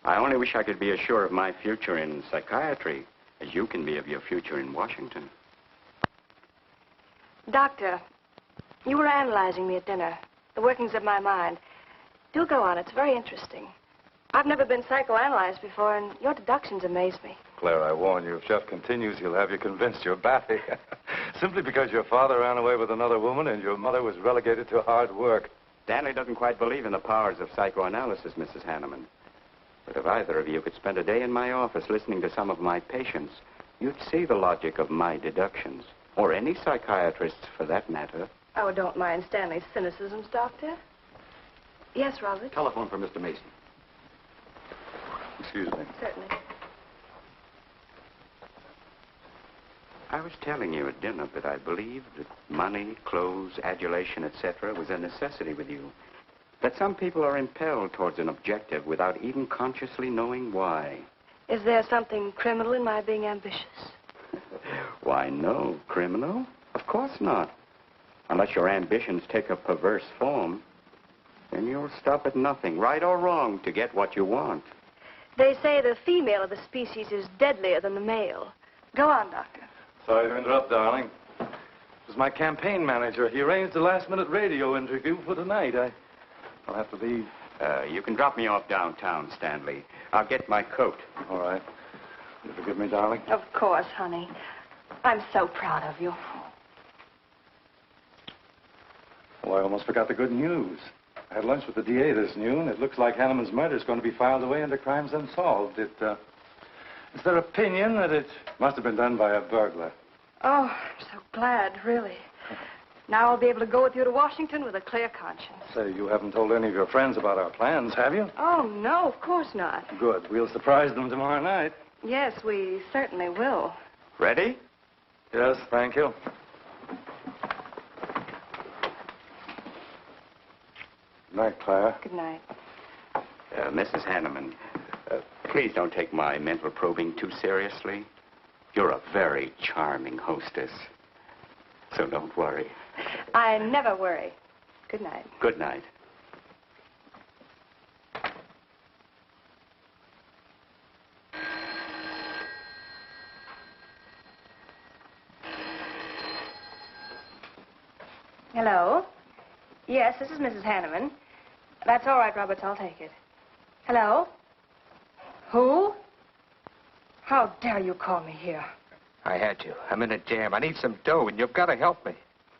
I only wish I could be as sure of my future in psychiatry as you can be of your future in Washington. Doctor, you were analyzing me at dinner, the workings of my mind. Do go on. It's very interesting. I've never been psychoanalyzed before, and your deductions amaze me. Claire, I warn you, if Jeff continues, he'll have you convinced you're batty. Simply because your father ran away with another woman and your mother was relegated to hard work. Stanley doesn't quite believe in the powers of psychoanalysis, Mrs. Hanneman. But if either of you could spend a day in my office listening to some of my patients, you'd see the logic of my deductions. Or any psychiatrist's, for that matter. Oh, don't mind Stanley's cynicisms, Doctor. Yes, Robert? Telephone for Mr. Mason. Excuse me. Certainly. I was telling you at dinner that I believed that money, clothes, adulation, etc. was a necessity with you. That some people are impelled towards an objective without even consciously knowing why. Is there something criminal in my being ambitious? Why, no. Criminal? Of course not. Unless your ambitions take a perverse form, then you'll stop at nothing, right or wrong, to get what you want. They say the female of the species is deadlier than the male. Go on, Doctor. Sorry to interrupt, darling. It was my campaign manager. He arranged a last-minute radio interview for tonight. I'll have to leave. You can drop me off downtown, Stanley. I'll get my coat. All right. You forgive me, darling? Of course, honey. I'm so proud of you. Well, I almost forgot the good news. I had lunch with the DA this noon. It looks like Hanneman's murder is going to be filed away under crimes unsolved. It's their opinion that it must have been done by a burglar. Oh, I'm so glad, really. Now I'll be able to go with you to Washington with a clear conscience. Say, you haven't told any of your friends about our plans, have you? Oh, no, of course not. Good. We'll surprise them tomorrow night. Yes, we certainly will. Ready? Yes, thank you. Good night, Clara. Good night. Mrs. Hanneman, please don't take my mental probing too seriously. You're a very charming hostess. So don't worry. I never worry. Good night. Good night. Hello? Yes, this is Mrs. Hanneman. That's all right, Roberts. I'll take it. Hello? Who? How dare you call me here? I had to. I'm in a jam. I need some dough, and you've got to help me.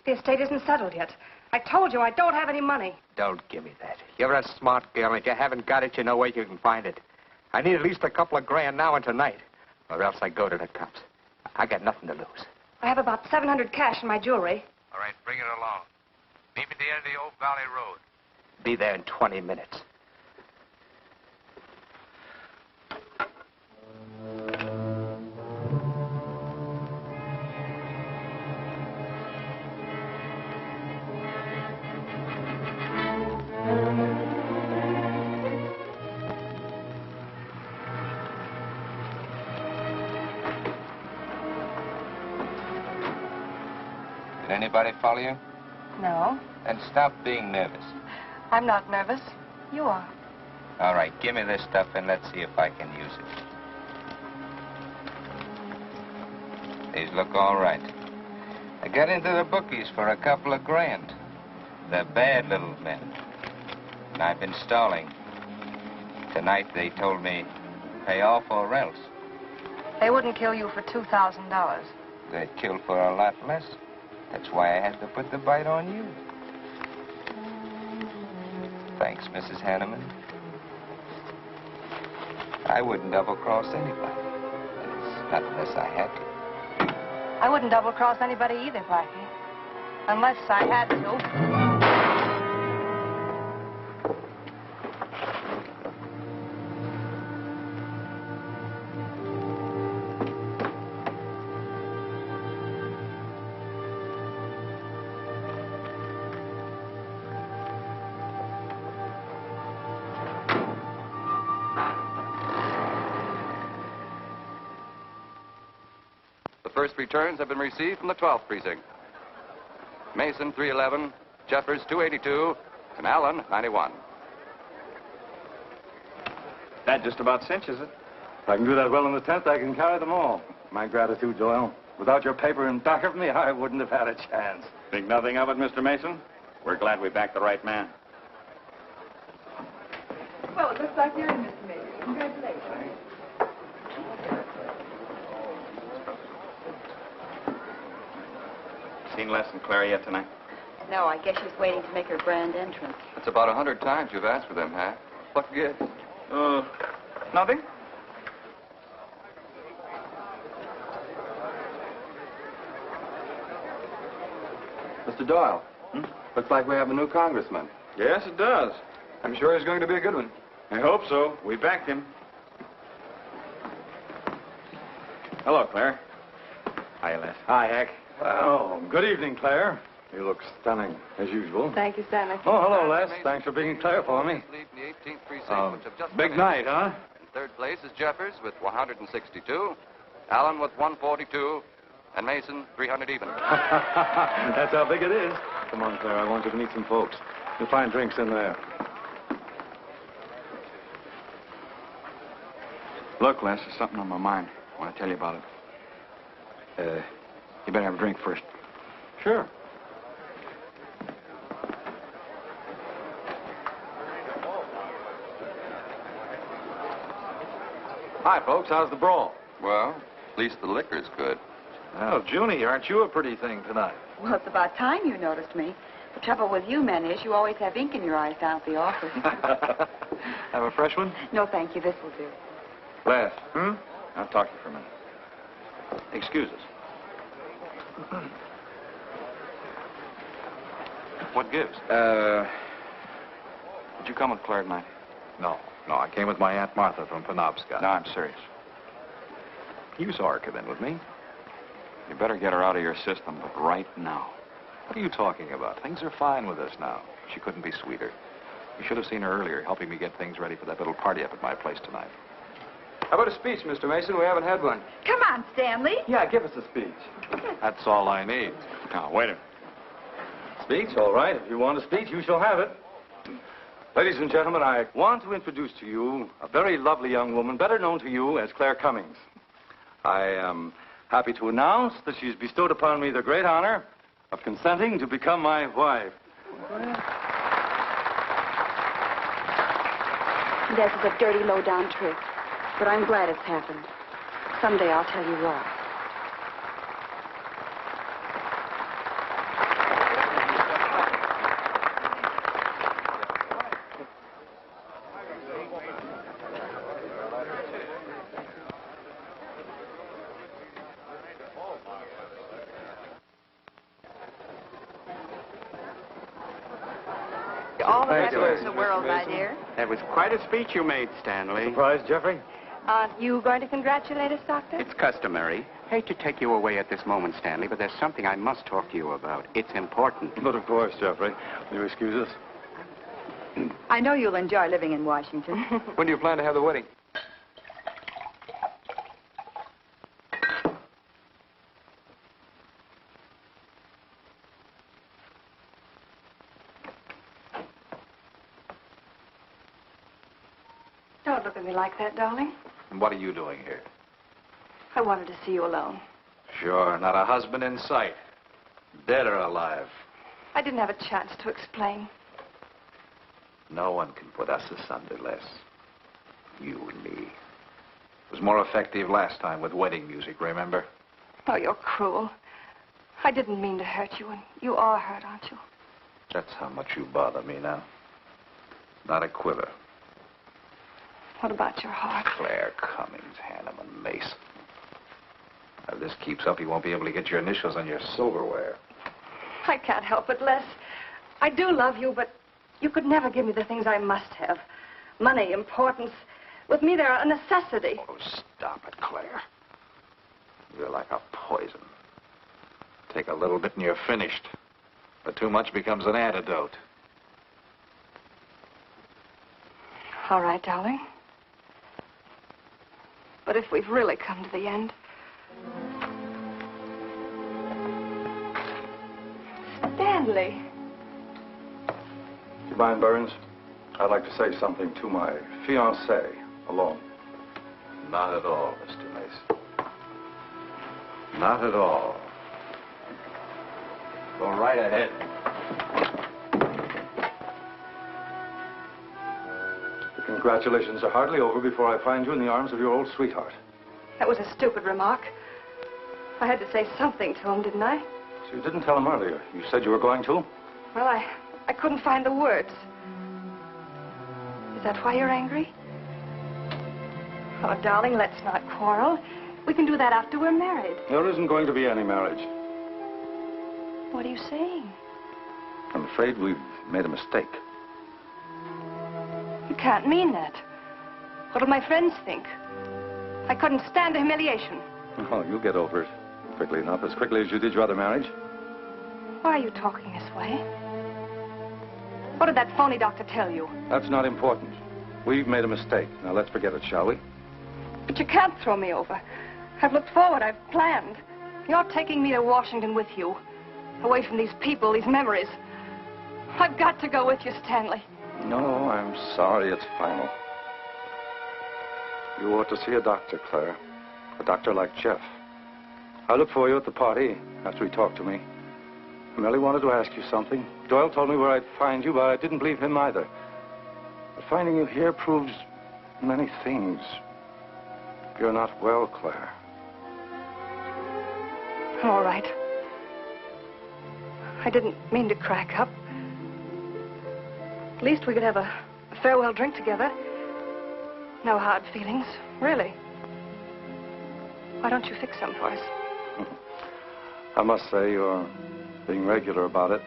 The estate isn't settled yet. I told you I don't have any money. Don't give me that. You're a smart girl, and if you haven't got it, you know where you can find it. I need at least a couple of grand now and tonight, or else I go to the cops. I got nothing to lose. I have about $700 cash in my jewelry. All right, bring it along. Meet me at the end of the Old Valley Road. Be there in 20 minutes. Did anybody follow you? No, Then stop being nervous. I'm not nervous. You are. All right, give me this stuff and let's see if I can use it. These look all right. I got into the bookies for a couple of grand. They're bad little men. And I've been stalling. Tonight they told me, pay off or else. They wouldn't kill you for $2,000. They'd kill for a lot less. That's why I had to put the bite on you. Thanks, Mrs. Hanneman. I wouldn't double-cross anybody. Not unless I had to. I wouldn't double-cross anybody either, Blackie. Unless I had to. The first returns have been received from the 12th precinct. Mason, 311, Jeffers, 282, and Allen, 91. That just about cinches it. If I can do that well in the 10th, I can carry them all. My gratitude, Doyle. Without your paper in back of me, I wouldn't have had a chance. Think nothing of it, Mr. Mason? We're glad we backed the right man. Well, it looks like you're in, Mr. Mason. Congratulations. Seen Les and Claire yet tonight? No, I guess she's waiting to make her grand entrance. It's about 100 times you've asked for them, Hack. What gives? Nothing? Mr. Doyle, looks like we have a new congressman. Yes, it does. I'm sure he's going to be a good one. I hope so. We backed him. Hello, Claire. Hi, Les. Hi, Hank. Oh, good evening, Claire. You look stunning, as usual. Thank you, Stanley. Oh, hello, Les. Thanks for being Claire for me. Big night, huh? In third place is Jeffers with 162, Allen with 142, and Mason 300 even. That's how big it is. Come on, Claire. I want you to meet some folks. You'll find drinks in there. Look, Les, there's something on my mind. I want to tell you about it. You better have a drink first. Sure. Hi, folks. How's the brawl? Well, at least the liquor's good. Well, Junie, aren't you a pretty thing tonight? Well, it's about time you noticed me. The trouble with you men is you always have ink in your eyes down at the office. Have a fresh one? No, thank you. This will do. Les. I'll talk to you for a minute. Excuse us. What gives? Did you come with Claire tonight? No. I came with my Aunt Martha from Penobscot. No, I'm serious. You saw her come in with me. You better get her out of your system, but right now. What are you talking about? Things are fine with us now. She couldn't be sweeter. You should have seen her earlier, helping me get things ready for that little party up at my place tonight. How about a speech, Mr. Mason? We haven't had one. Come on, Stanley. Yeah, give us a speech. That's all I need. Now, wait a minute. Speech? All right. If you want a speech, you shall have it. Ladies and gentlemen, I want to introduce to you a very lovely young woman, better known to you as Claire Cummings. I am happy to announce that she's bestowed upon me the great honor of consenting to become my wife. This is a dirty, low-down trick, but I'm glad it's happened. Someday I'll tell you why. All the rest in the world, my dear. That was quite a speech you made, Stanley. Surprised, Jeffrey? Aren't you going to congratulate us, Doctor? It's customary. Hate to take you away at this moment, Stanley, but there's something I must talk to you about. It's important. But of course, Jeffrey. Will you excuse us? I know you'll enjoy living in Washington. When do you plan to have the wedding? Don't look at me like that, darling. And what are you doing here? I wanted to see you alone. Sure, not a husband in sight. Dead or alive. I didn't have a chance to explain. No one can put us asunder, Les. You and me. It was more effective last time with wedding music, remember? Oh, you're cruel. I didn't mean to hurt you, and you are hurt, aren't you? That's how much you bother me now. Not a quiver. What about your heart? Claire Cummings, Hanneman, Mason. If this keeps up, you won't be able to get your initials on your silverware. I can't help it, Les. I do love you, but you could never give me the things I must have. Money, importance. With me, they're a necessity. Oh, stop it, Claire. You're like a poison. Take a little bit and you're finished. But too much becomes an antidote. All right, darling. But if we've really come to the end... Stanley. Do you mind, Burns? I'd like to say something to my fiancée alone. Not at all, Mr. Mason. Not at all. Go right ahead. The congratulations are hardly over before I find you in the arms of your old sweetheart. That was a stupid remark. I had to say something to him, didn't I? So you didn't tell him earlier. You said you were going to? Well, I couldn't find the words. Is that why you're angry? Oh, darling, let's not quarrel. We can do that after we're married. There isn't going to be any marriage. What are you saying? I'm afraid we've made a mistake. You can't mean that. What'll my friends think? I couldn't stand the humiliation. Oh, you'll get over it quickly enough, as quickly as you did your other marriage. Why are you talking this way? What did that phony doctor tell you? That's not important. We've made a mistake. Now let's forget it, shall we? But you can't throw me over. I've looked forward. I've planned. You're taking me to Washington with you. Away from these people, these memories. I've got to go with you, Stanley. No, I'm sorry. It's final. You ought to see a doctor, Claire. A doctor like Jeff. I looked for you at the party after he talked to me. I merely wanted to ask you something. Doyle told me where I'd find you, but I didn't believe him either. But finding you here proves many things. You're not well, Claire. All right. I didn't mean to crack up. At least we could have a farewell drink together. No hard feelings, really. Why don't you fix some for us? I must say you're being regular about it.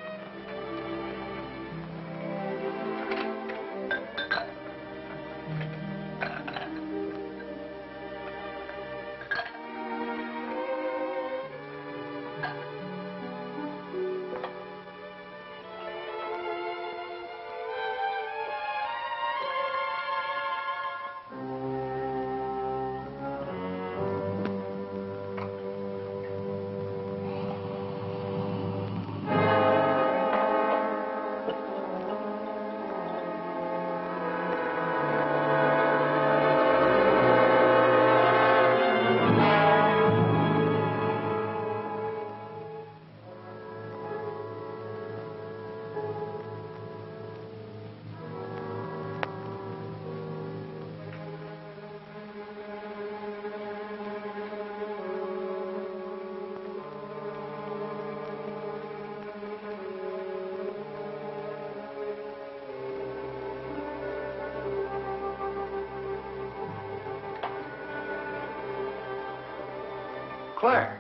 Claire.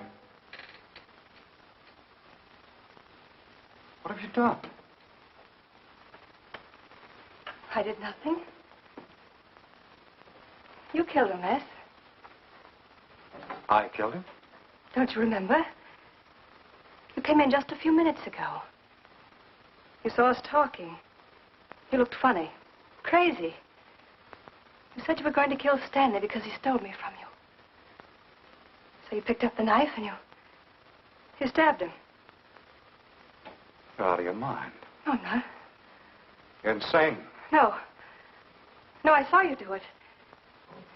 What have you done? I did nothing. You killed him, Les. I killed him? Don't you remember? You came in just a few minutes ago. You saw us talking. You looked funny. Crazy. You said you were going to kill Stanley because he stole me from you. So you picked up the knife and you stabbed him. You're out of your mind. No, I'm not. You're insane. No. No, I saw you do it.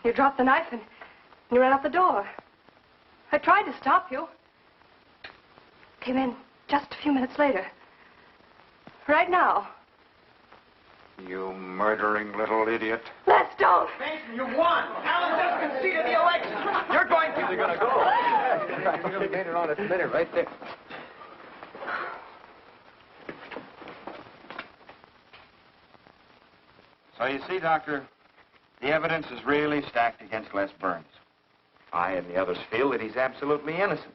You dropped the knife and you ran out the door. I tried to stop you. Came in just a few minutes later. Right now. You murdering little idiot. Les, don't! Mason, you won! Alan just conceded the election! You're going to... You're going to go. You made it on its minute right there. So you see, Doctor, the evidence is really stacked against Les Burns. I and the others feel that he's absolutely innocent.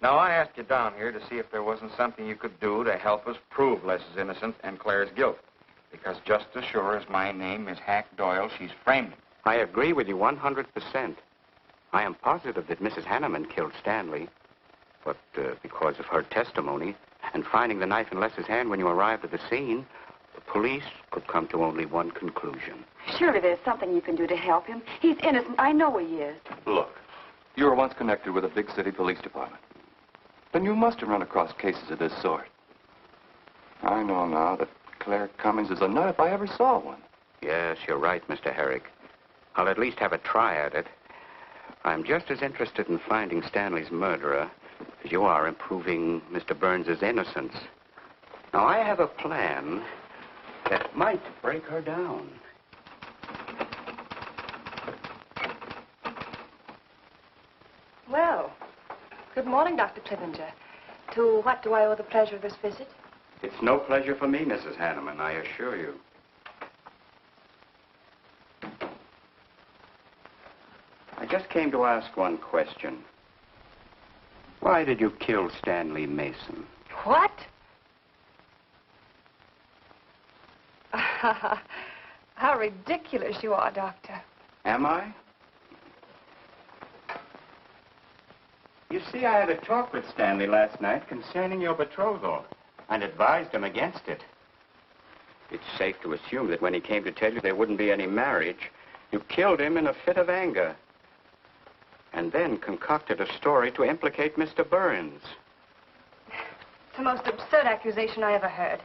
Now, I asked you down here to see if there wasn't something you could do to help us prove Les is innocent and Claire's guilt. Because just as sure as my name is Hack Doyle, she's framed him. I agree with you 100%. I am positive that Mrs. Hanneman killed Stanley. But because of her testimony and finding the knife in Les's hand when you arrived at the scene, the police could come to only one conclusion. Surely there's something you can do to help him. He's innocent. I know he is. Look, you were once connected with a big city police department. Then you must have run across cases of this sort. I know now that Claire Cummings is a nut if I ever saw one. Yes, you're right, Mr. Herrick. I'll at least have a try at it. I'm just as interested in finding Stanley's murderer as you are in proving Mr. Burns' innocence. Now, I have a plan that might break her down. Well, good morning, Dr. Clippinger. To what do I owe the pleasure of this visit? It's no pleasure for me, Mrs. Hanneman, I assure you. I just came to ask one question. Why did you kill Stanley Mason? What? How ridiculous you are, Doctor. Am I? You see, I had a talk with Stanley last night concerning your betrothal and advised him against it. It's safe to assume that when he came to tell you there wouldn't be any marriage, you killed him in a fit of anger and then concocted a story to implicate Mr. Burns. It's the most absurd accusation I ever heard.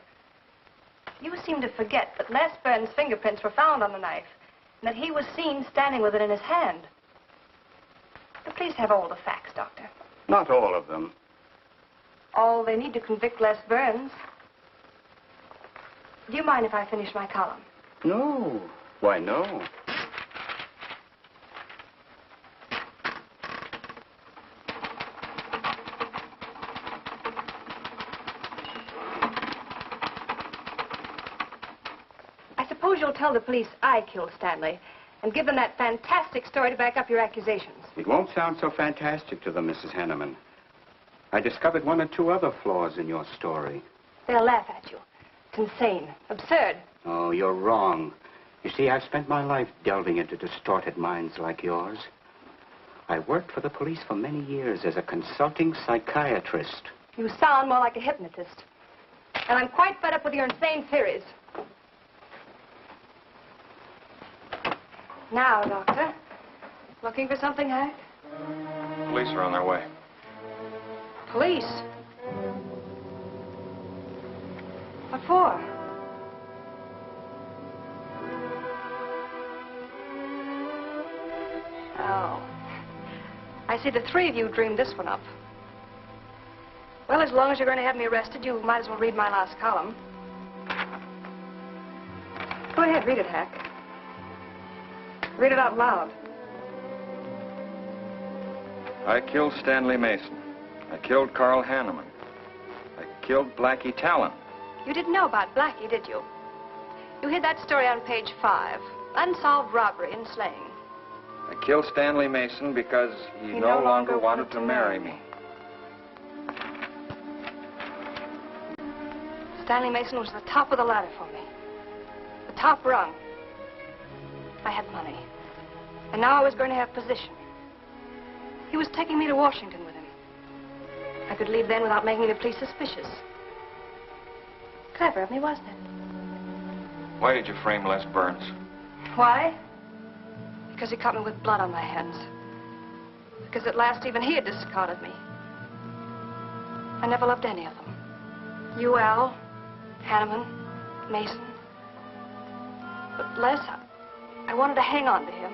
You seem to forget that Les Burns' fingerprints were found on the knife and that he was seen standing with it in his hand. The police have all the facts, Doctor. Not all of them. All they need to convict Les Burns. Do you mind if I finish my column? No. Why, no. I suppose you'll tell the police I killed Stanley and give them that fantastic story to back up your accusations. It won't sound so fantastic to them, Mrs. Hanneman. I discovered one or two other flaws in your story. They'll laugh at you. It's insane, absurd. Oh, you're wrong. You see, I've spent my life delving into distorted minds like yours. I worked for the police for many years as a consulting psychiatrist. You sound more like a hypnotist. And I'm quite fed up with your insane theories. Now, Doctor, looking for something, Hack? Police are on their way. Police? What for? Oh. I see the three of you dreamed this one up. Well, as long as you're going to have me arrested, you might as well read my last column. Go ahead, read it, Hack. Read it out loud. I killed Stanley Mason. I killed Carl Hanneman. I killed Blackie Talon. You didn't know about Blackie, did you? You hid that story on page 5. Unsolved robbery and slaying. I killed Stanley Mason because he no longer wanted to marry me. Stanley Mason was the top of the ladder for me. The top rung. I had money. And now I was going to have position. He was taking me to Washington with him. I could leave then without making the police suspicious. Clever of me, wasn't it? Why did you frame Les Burns? Why? Because he caught me with blood on my hands. Because at last even he had discarded me. I never loved any of them. You, Al, Hanneman, Mason. But Les, I wanted to hang on to him.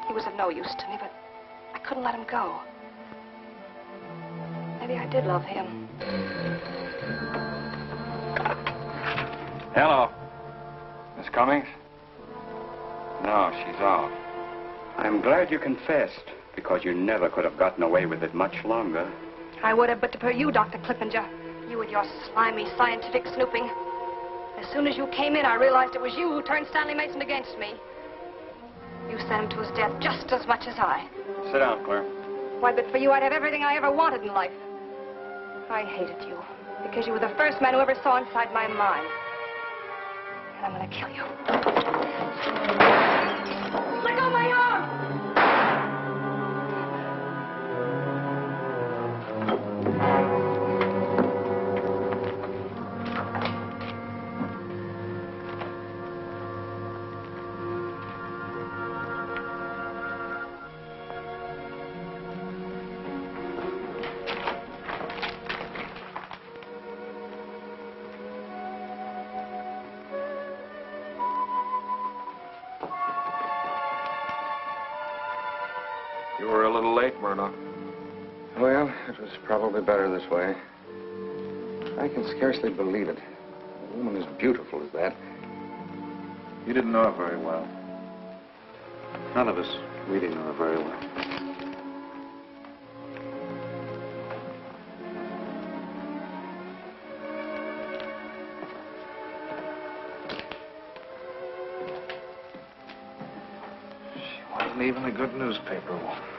He was of no use to me, but I couldn't let him go. Maybe I did love him. Hello. Miss Cummings? No, she's off. I'm glad you confessed, because you never could have gotten away with it much longer. I would have, but to per you, Dr. Clippinger. You with your slimy scientific snooping. As soon as you came in, I realized it was you who turned Stanley Mason against me. You sent him to his death just as much as I. Sit down, Claire. Why, but for you, I'd have everything I ever wanted in life. I hated you because you were the first man who ever saw inside my mind. And I'm going to kill you. Let go of my arm! You were a little late, Murdoch. Well, it was probably better this way. I can scarcely believe it. A woman as beautiful as that. You didn't know her very well. None of us really knew her very well. She wasn't even a good newspaper woman.